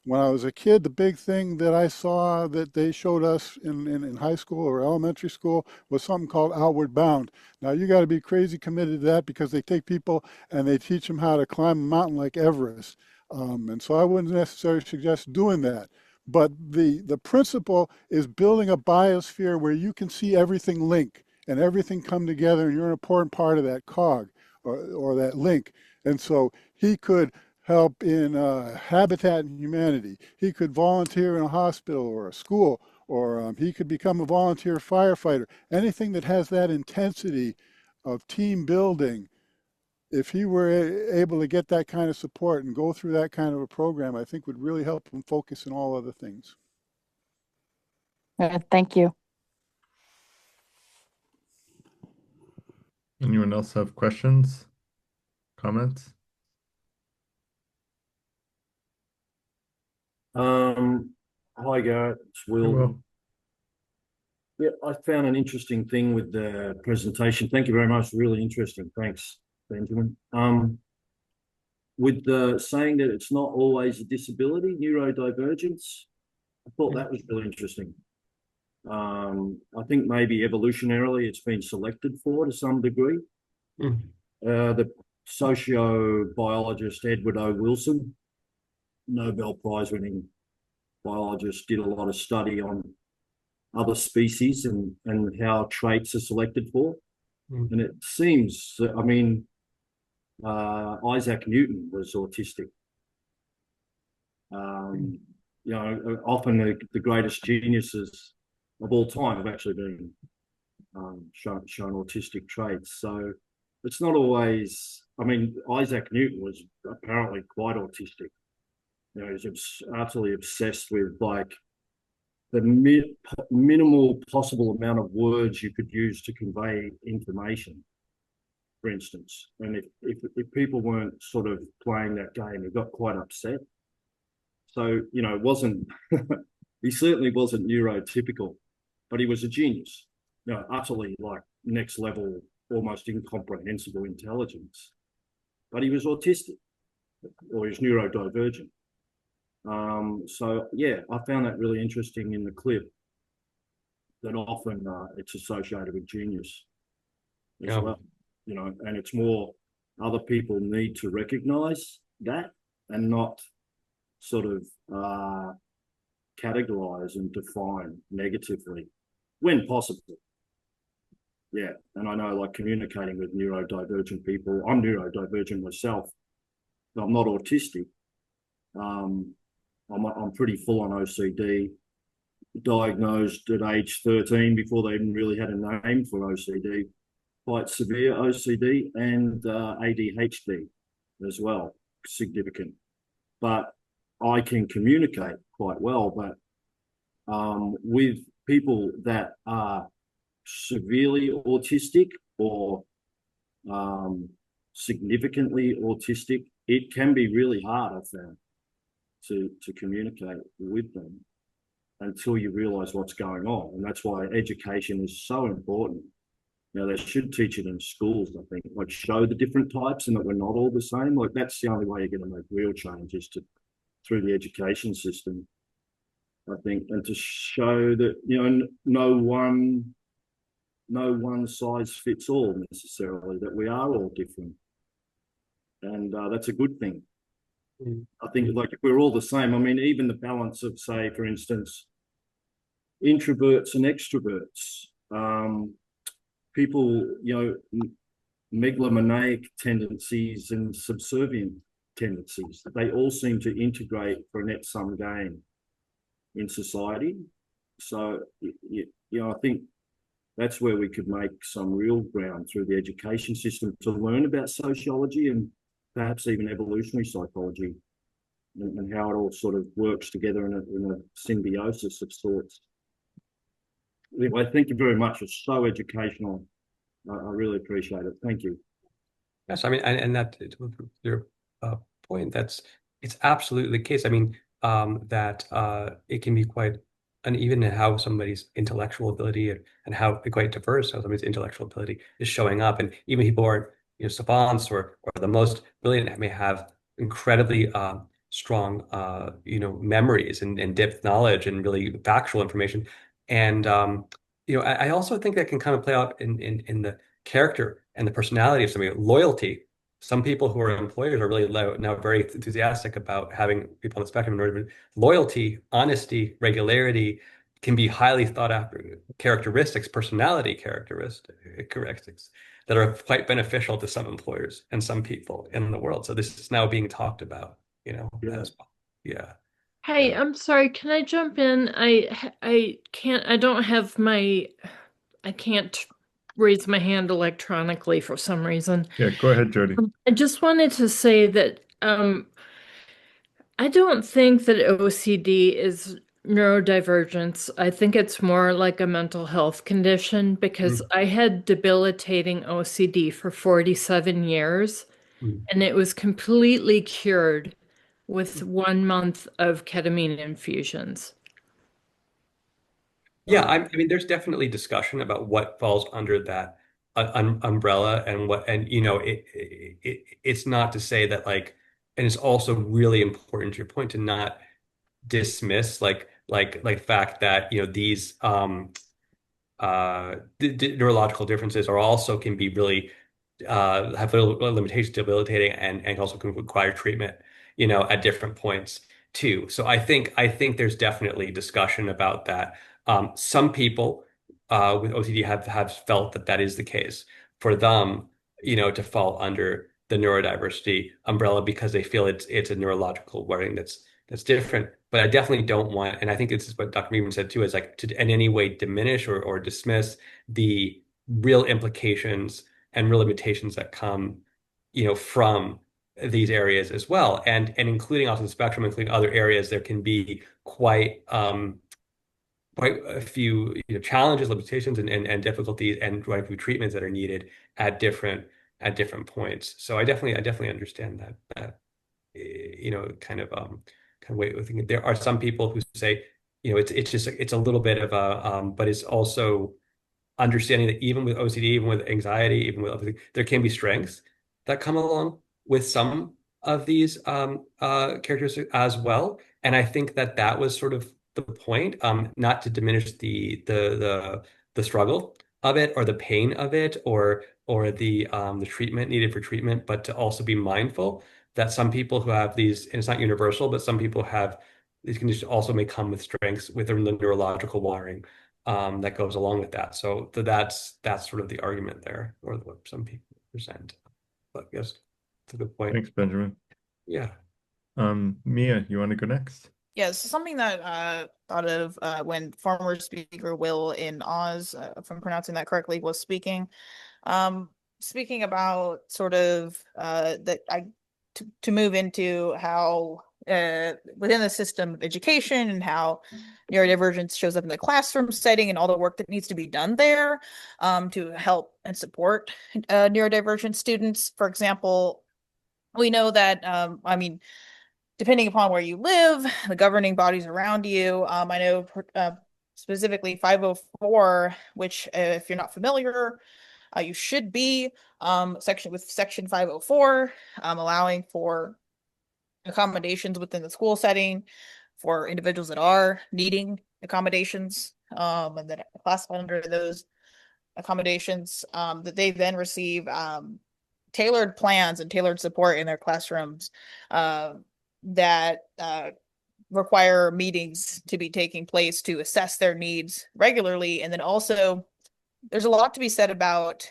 When I was a kid, the big thing that I saw that they showed us in high school or elementary school was something called Outward Bound. Now, you got to be crazy committed to that because they take people and they teach them how to climb a mountain like Everest. And so I wouldn't necessarily suggest doing that. But the principle is building a biosphere where you can see everything link and everything come together, and you're an important part of that cog or that link. And so he could help in Habitat and Humanity. He could volunteer in a hospital or a school, or he could become a volunteer firefighter. Anything that has that intensity of team building, if he were able to get that kind of support and go through that kind of a program, I think would really help him focus on all other things. Thank you. Anyone else have questions, comments? Hi, Garrett. It's Will. Will. Yeah, I found an interesting thing with the presentation. Thank you very much. Really interesting. Thanks, Benjamin. With the saying that it's not always a disability, neurodivergence, I thought that was really interesting. I think maybe evolutionarily it's been selected for to some degree. The sociobiologist Edward O. Wilson, Nobel Prize winning biologist, did a lot of study on other species and how traits are selected for. And it seems, I mean, Isaac Newton was autistic. You know, often the greatest geniuses of all time have actually been shown autistic traits. So it's not always, I mean, Isaac Newton was apparently quite autistic. You know, he's absolutely obsessed with like the minimal possible amount of words you could use to convey information, for instance. And if people weren't sort of playing that game, he got quite upset. So, you know, it wasn't, he certainly wasn't neurotypical, but he was a genius, you know, utterly like next level, almost incomprehensible intelligence. But he was autistic, or he's neurodivergent. So yeah, I found that really interesting in the clip, that often it's associated with genius as well, you know, and it's more other people need to recognize that and not sort of categorize and define negatively when possible. Yeah, and I know like communicating with neurodivergent people, I'm neurodivergent myself, I'm not autistic. I'm pretty full on OCD, diagnosed at age 13 before they even really had a name for OCD, quite severe OCD, and ADHD as well, significant. But I can communicate quite well, but with people that are severely autistic or significantly autistic, it can be really hard, I've found, to communicate with them until you realize what's going on. And that's why education is so important. Now, they should teach it in schools, I think, like show the different types and that we're not all the same. Like that's the only way you're going to make real change is through the education system, I think, and to show that, you know, no one size fits all necessarily, that we are all different. And that's a good thing. I think like if we're all the same, I mean, even the balance of, say, for instance, introverts and extroverts, people, you know, megalomaniac tendencies and subservient tendencies, they all seem to integrate for a net sum gain in society. So, you know, I think that's where we could make some real ground through the education system to learn about sociology and perhaps even evolutionary psychology and how it all sort of works together in a symbiosis of sorts. Anyway, thank you very much. It's so educational. I really appreciate it. Thank you. Yes, I mean, and that your point, it's absolutely the case. I mean, that it can be quite uneven in how somebody's intellectual ability and how quite diverse how somebody's intellectual ability is showing up, and even people aren't savants or the most brilliant may have incredibly strong memories and depth knowledge and really factual information. And I also think that can kind of play out in the character and the personality of somebody. Loyalty. Some people who are employers are really now very enthusiastic about having people on the spectrum in order to loyalty, honesty, regularity can be highly thought after characteristics, personality characteristics that are quite beneficial to some employers and some people in the world. So this is now being talked about, as well. Yeah. Hey, I'm sorry, can I jump in? I can't, I can't raise my hand electronically for some reason. Yeah, go ahead, Jody. I just wanted to say that I don't think that OCD is neurodivergence. I think it's more like a mental health condition because I had debilitating OCD for 47 years and it was completely cured with 1 month of ketamine infusions. Yeah, I mean, there's definitely discussion about what falls under that umbrella and it's not to say that and it's also really important to your point to not dismiss the fact that these neurological differences are also can be really have little limitations, debilitating, and also can require treatment, at different points too. So I think there's definitely discussion about that. Some people with OCD have felt that is the case for them, to fall under the neurodiversity umbrella because they feel it's a neurological worrying that's different. But I definitely don't want, and I think this is what Dr. Meeman said too, is like to in any way diminish or dismiss the real implications and real limitations that come, from these areas as well. And including also the spectrum, including other areas, there can be quite a few challenges, limitations, and difficulties, and quite a few treatments that are needed at different points. So I definitely understand that kind of way of thinking. There are some people who say, it's a little bit of a but it's also understanding that even with OCD, even with anxiety, even with other things, there can be strengths that come along with some of these characteristics as well. And I think that was sort of the point, not to diminish the struggle of it or the pain of it or the treatment needed for treatment, but to also be mindful that some people who have these, and it's not universal, but some people have these conditions also may come with strengths within the neurological wiring that goes along with that. So that's sort of the argument there, or what some people present. But yes, it's a good point. Thanks, Benjamin. Yeah. Mia, you want to go next? Yeah, so something that I thought of when former speaker Will in Oz, if I'm pronouncing that correctly, was speaking about sort of to move into how within the system of education and how neurodivergence shows up in the classroom setting and all the work that needs to be done there to help and support neurodivergent students. For example, we know that, depending upon where you live, the governing bodies around you, I know specifically 504, which if you're not familiar, you should be section 504, allowing for accommodations within the school setting for individuals that are needing accommodations, and that are classified under those accommodations, that they then receive tailored plans and tailored support in their classrooms that require meetings to be taking place to assess their needs regularly. And then also there's a lot to be said about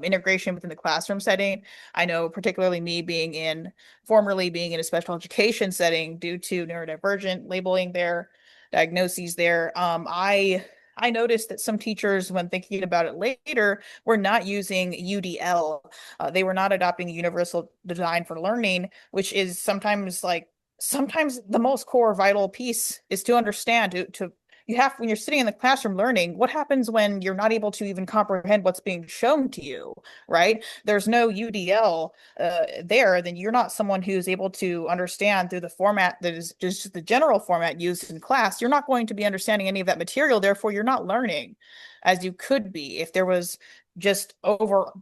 integration within the classroom setting. I know particularly me formerly being in a special education setting due to neurodivergent labeling their diagnoses there. I noticed that some teachers, when thinking about it later, were not using UDL. They were not adopting universal design for learning, which is sometimes the most core vital piece is to understand you have, when you're sitting in the classroom learning, what happens when you're not able to even comprehend what's being shown to you, right? There's no UDL there, then you're not someone who's able to understand through the format that is just the general format used in class. You're not going to be understanding any of that material. Therefore, you're not learning as you could be if there was just over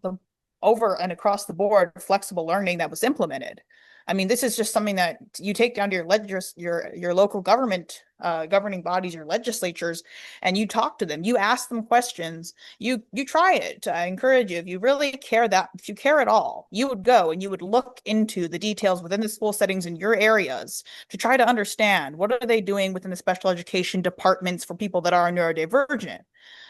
over and across the board flexible learning that was implemented. I mean, this is just something that you take down to your local government, governing bodies, your legislatures, and you talk to them. You ask them questions. You try it. I encourage you, if you really care, that if you care at all, you would go and you would look into the details within the school settings in your areas to try to understand what are they doing within the special education departments for people that are neurodivergent.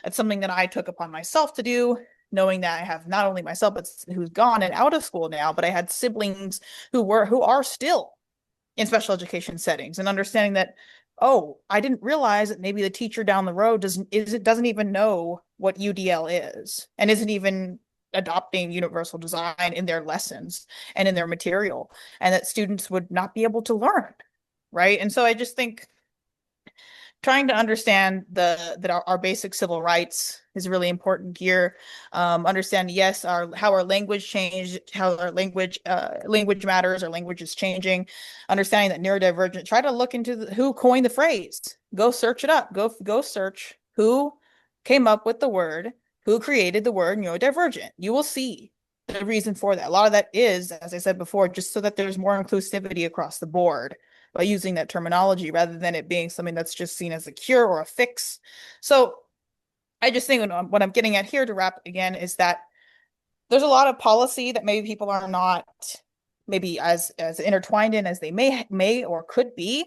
That's something that I took upon myself to do, knowing that I have not only myself, but who's gone and out of school now, but I had siblings who are still in special education settings, and understanding that, oh, I didn't realize that maybe the teacher down the road doesn't even know what UDL is and isn't even adopting universal design in their lessons and in their material, and that students would not be able to learn, right? And so I just think trying to understand that our basic civil rights is really important here. Understand, yes, how our language changed, how our language matters, our language is changing. Understanding that neurodivergent, try to look into who coined the phrase. Go search it up. Go search who came up with the word, who created the word neurodivergent. You will see the reason for that. A lot of that is, as I said before, just so that there's more inclusivity across the board by using that terminology rather than it being something that's just seen as a cure or a fix. So I just think what I'm getting at here, to wrap again, is that there's a lot of policy that maybe people are not maybe as intertwined in as they may or could be,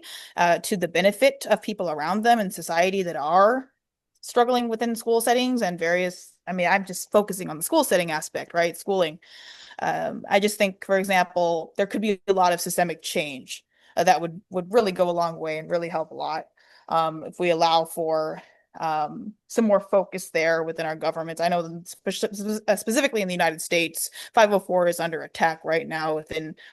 to the benefit of people around them in society that are struggling within school settings and various. I mean, I'm just focusing on the school setting aspect, right? Schooling. I just think, for example, there could be a lot of systemic change that would really go a long way and really help a lot, if we allow for some more focus there within our governments. I know specifically in the United States, 504 is under attack right now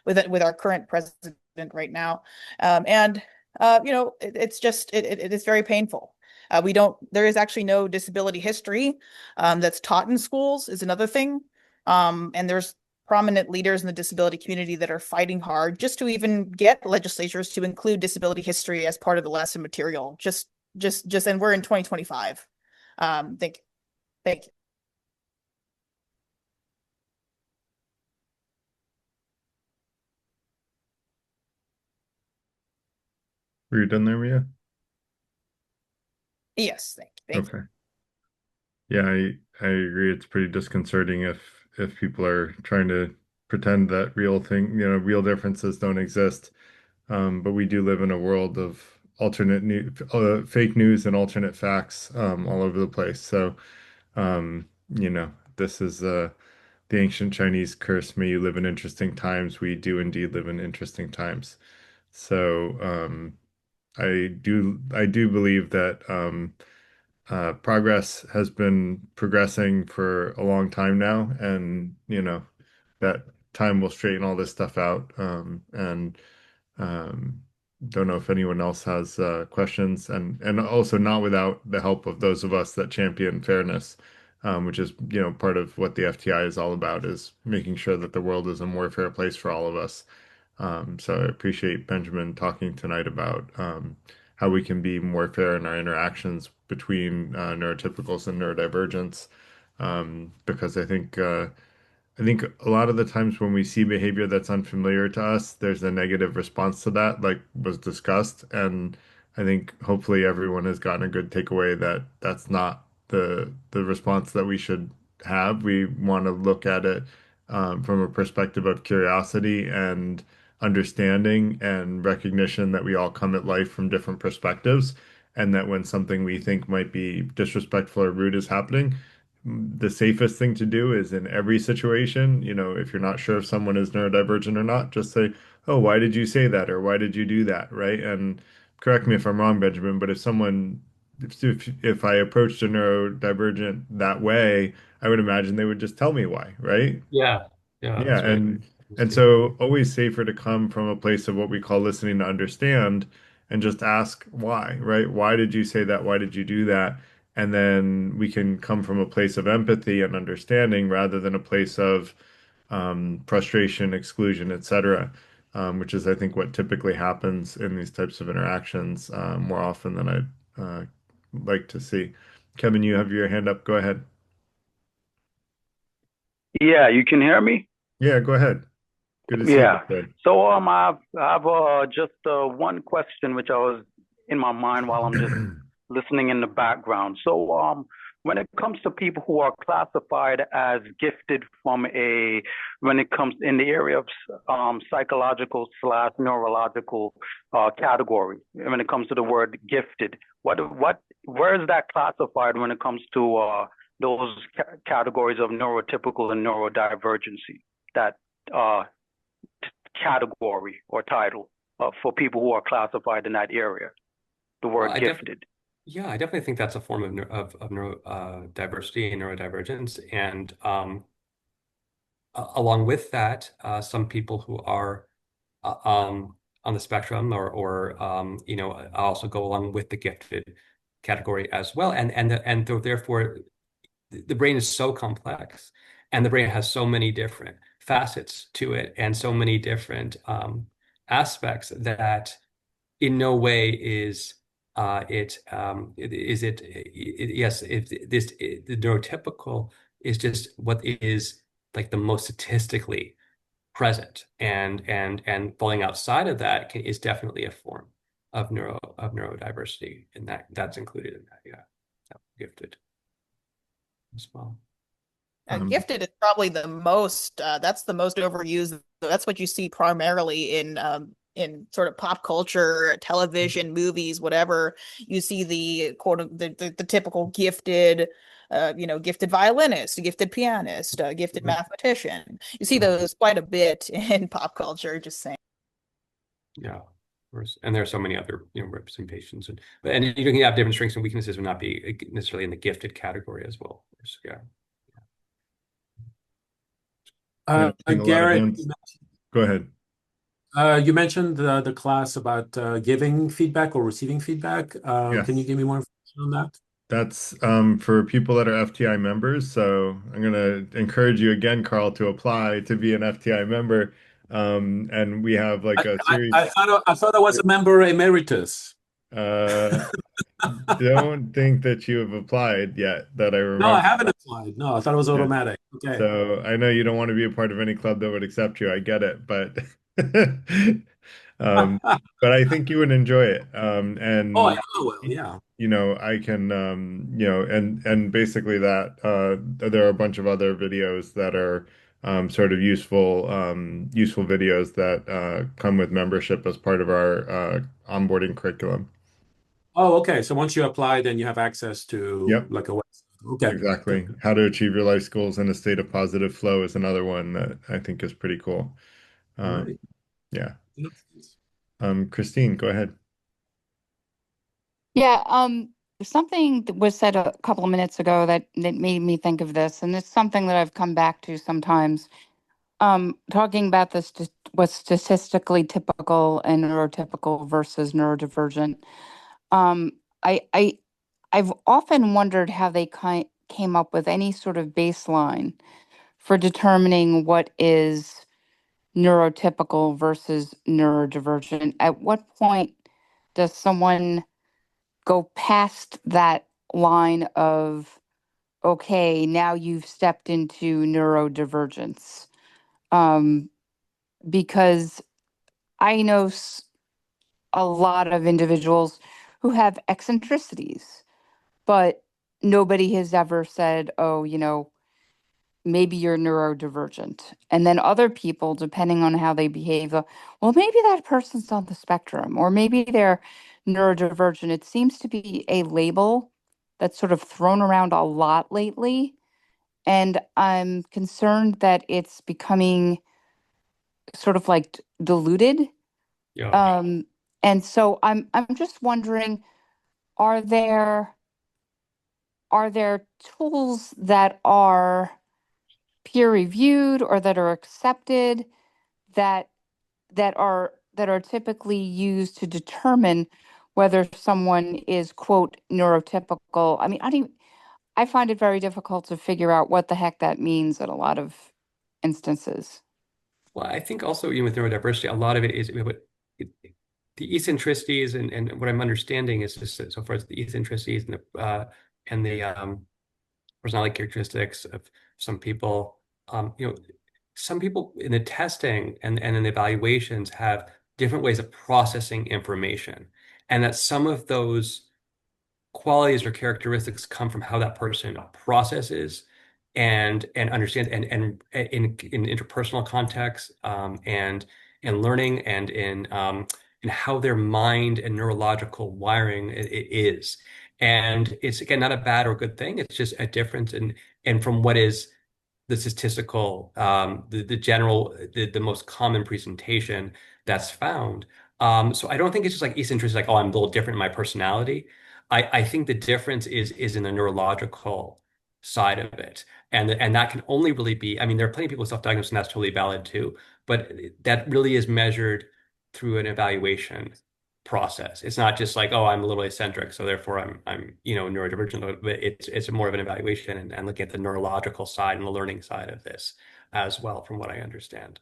with our current president right now, and it's just it is very painful. There is actually no disability history that's taught in schools, is another thing. And there's prominent leaders in the disability community that are fighting hard just to even get legislatures to include disability history as part of the lesson material. And we're in 2025. Thank you. Were you done there, Mia? Yes, thank you. Okay. Yeah, I agree. It's pretty disconcerting if people are trying to pretend that real differences don't exist. But we do live in a world of fake news and alternate facts all over the place. So, this is the ancient Chinese curse. May you live in interesting times. We do indeed live in interesting times. So, I do believe that progress has been progressing for a long time now, and that time will straighten all this stuff out. And um, don't know if anyone else has questions, and also not without the help of those of us that champion fairness, which is part of what the FTI is all about, is making sure that the world is a more fair place for all of us. So I appreciate Benjamin talking tonight about how we can be more fair in our interactions between neurotypicals and neurodivergents, because I think a lot of the times when we see behavior that's unfamiliar to us, there's a negative response to that, like was discussed. And I think hopefully everyone has gotten a good takeaway that that's not the response that we should have. We want to look at it from a perspective of curiosity and understanding and recognition that we all come at life from different perspectives, and that when something we think might be disrespectful or rude is happening, the safest thing to do is, in every situation, if you're not sure if someone is neurodivergent or not, just say, "Oh, why did you say that?" or "Why did you do that?" Right? And correct me if I'm wrong, Benjamin, but if I approached a neurodivergent that way, I would imagine they would just tell me why, right? Yeah. Yeah, Yeah, that's very and good. and so always safer to come from a place of what we call listening to understand, and just ask why, right? Why did you say that? Why did you do that? And then we can come from a place of empathy and understanding rather than a place of frustration, exclusion, etc., which is, I think, what typically happens in these types of interactions more often than I'd like to see. Kevin, you have your hand up. Go ahead. Yeah, you can hear me? Yeah, go ahead. Good to see you, Yeah. Fred. So I've just one question which I was in my mind while I'm just listening in the background. So when it comes to people who are classified as gifted when it comes in the area of psychological slash neurological category, when it comes to the word gifted, where is that classified when it comes to those categories of neurotypical and neurodivergency? That uh, category or title for people who are classified in that area, the Well, word gifted. Yeah, I definitely think that's a form of neuro diversity and neurodivergence. And along with that, some people who are on the spectrum or also go along with the gifted category as well. And therefore, the brain is so complex, and the brain has so many different facets to it, and so many different aspects that in no way is yes, the neurotypical is just what is like the most statistically present, and falling outside of that is definitely a form of neurodiversity, and that's included in that. Yeah, gifted as well. Gifted is probably the most that's the most overused. That's what you see primarily in sort of pop culture, television, movies, whatever. You see the the typical gifted gifted violinist, gifted pianist, gifted mathematician. You see those quite a bit in pop culture, just saying. Yeah, of course. And there are so many other, representations, and you can have different strengths and weaknesses and not be necessarily in the gifted category as well. Of course. Yeah. Seeing a lot of Garrett, hands. Go ahead. you mentioned the class about giving feedback or receiving feedback. Yes. Can you give me more information on that? That's for people that are FTI members. So I'm going to encourage you again, Carl, to apply to be an FTI member. And we have like a series. I thought I was a member emeritus. Don't think that you have applied yet that I remember. No, I haven't applied. No, I thought it was Yeah. automatic. Okay. So I know you don't want to be a part of any club that would accept you. I get it, but but I think you would enjoy it. And Oh, I will. Yeah. I can and basically that there are a bunch of other videos that are sort of useful videos that come with membership as part of our onboarding curriculum. Oh, okay. So once you apply, then you have access to Yep. like a website. Okay. Exactly. How to achieve your life goals in a state of positive flow is another one that I think is pretty cool. Right. Yeah. Christine, go ahead. Yeah, something that was said a couple of minutes ago that made me think of this, and it's something that I've come back to sometimes. Talking about this, what's statistically typical and neurotypical versus neurodivergent. Um, I've often wondered how they came up with any sort of baseline for determining what is neurotypical versus neurodivergent. At what point does someone go past that line of, okay, now you've stepped into neurodivergence? Because I know a lot of individuals who have eccentricities, but nobody has ever said, oh, maybe you're neurodivergent. And then other people, depending on how they behave, well, maybe that person's on the spectrum, or maybe they're neurodivergent. It seems to be a label that's sort of thrown around a lot lately. And I'm concerned that it's becoming sort of like diluted. Yeah. And so I'm just wondering, are there tools that are peer reviewed or that are accepted that are typically used to determine whether someone is quote neurotypical? I mean, I find it very difficult to figure out what the heck that means in a lot of instances. Well, I think also, with neurodiversity, a lot of it is the eccentricities, and what I'm understanding is just so far as the eccentricities and the personality characteristics of some people you know, some people in the testing and in the evaluations have different ways of processing information, and that some of those qualities or characteristics come from how that person processes and understands and in interpersonal context and learning and in how their mind and neurological wiring it is. And it's again not a bad or good thing. It's just a difference in and from what is the statistical, the general, the most common presentation that's found. So I don't think it's just like eccentricity, like, oh, I'm a little different in my personality. I think the difference is in the neurological side of it. And that can only really be, I mean, there are plenty of people self-diagnosed, and that's totally valid too, but that really is measured through an evaluation process. It's not just like, oh, I'm a little eccentric, so therefore I'm neurodivergent. But it's more of an evaluation and looking at the neurological side and the learning side of this as well, from what I understand.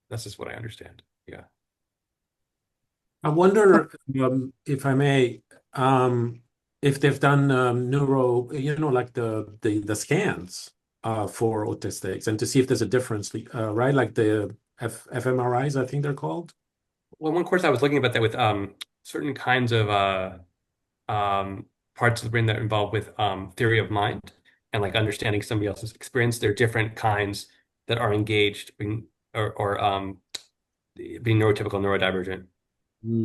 That's just what I understand. Yeah. I wonder, if I may, if they've done neuro, like the scans for autistics, and to see if there's a difference, right? Like the fMRIs, I think they're called. Well, one course I was looking about that with certain kinds of parts of the brain that are involved with theory of mind and like understanding somebody else's experience. There are different kinds that are engaged or being neurotypical, neurodivergent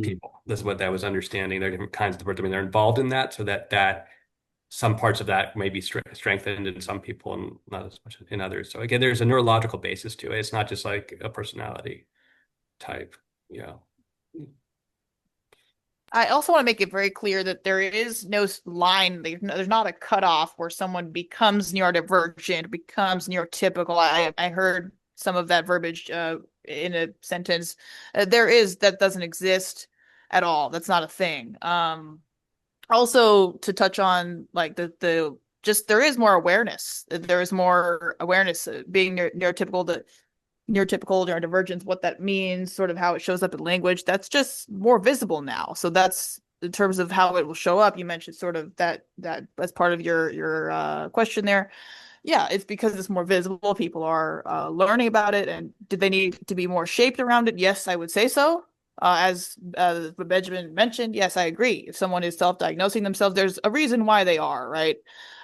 people. This is what I was understanding. There are different kinds of the brain. I mean, they're involved in that, so that some parts of that may be strengthened in some people and not as much in others. So again, there's a neurological basis to it. It's not just like a personality type. Yeah. I also want to make it very clear that there is no line, there's not a cutoff where someone becomes neurodivergent, becomes neurotypical. I heard some of that verbiage in a sentence. That doesn't exist at all. That's not a thing. Also, to touch on like the just there is more awareness. There is more awareness being neurotypical, neurodivergence, what that means, sort of how it shows up in language. That's just more visible now. So that's in terms of how it will show up. You mentioned sort of that as part of your question there. Yeah, it's because it's more visible. People are learning about it, and did they need to be more shaped around it? Yes, I would say so. As Benjamin mentioned, yes, I agree. If someone is self-diagnosing themselves, there's a reason why they are, right?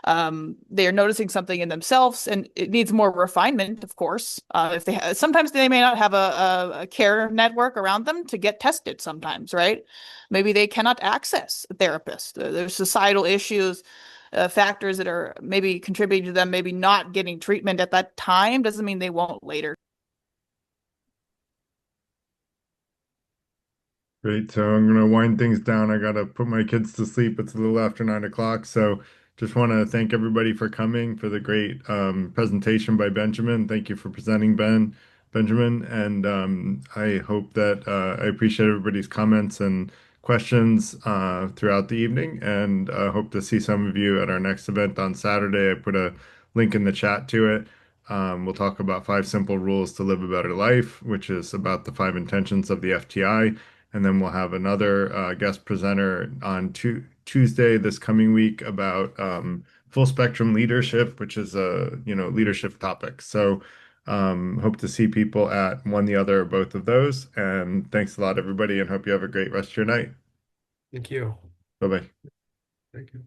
They are noticing something in themselves, and it needs more refinement, of course. If they sometimes they may not have a care network around them to get tested. Sometimes, right? Maybe they cannot access a therapist. There's societal issues. Factors that are maybe contributing to them maybe not getting treatment at that time doesn't mean they won't later. Great. So I'm going to wind things down. I got to put my kids to sleep. It's a little after 9 o'clock. So just want to thank everybody for coming, for the great presentation by Benjamin. Thank you for presenting, Benjamin. And I hope that I appreciate everybody's comments and questions throughout the evening. And hope to see some of you at our next event on Saturday. I put a link in the chat to it. We'll talk about 5 simple rules to live a better life, which is about the 5 intentions of the FTI. And then we'll have another guest presenter on Tuesday this coming week about full spectrum leadership, which is a leadership topic. So hope to see people at one, the other, or both of those. And thanks a lot, everybody, and hope you have a great rest of your night. Thank you. Bye-bye. Thank you.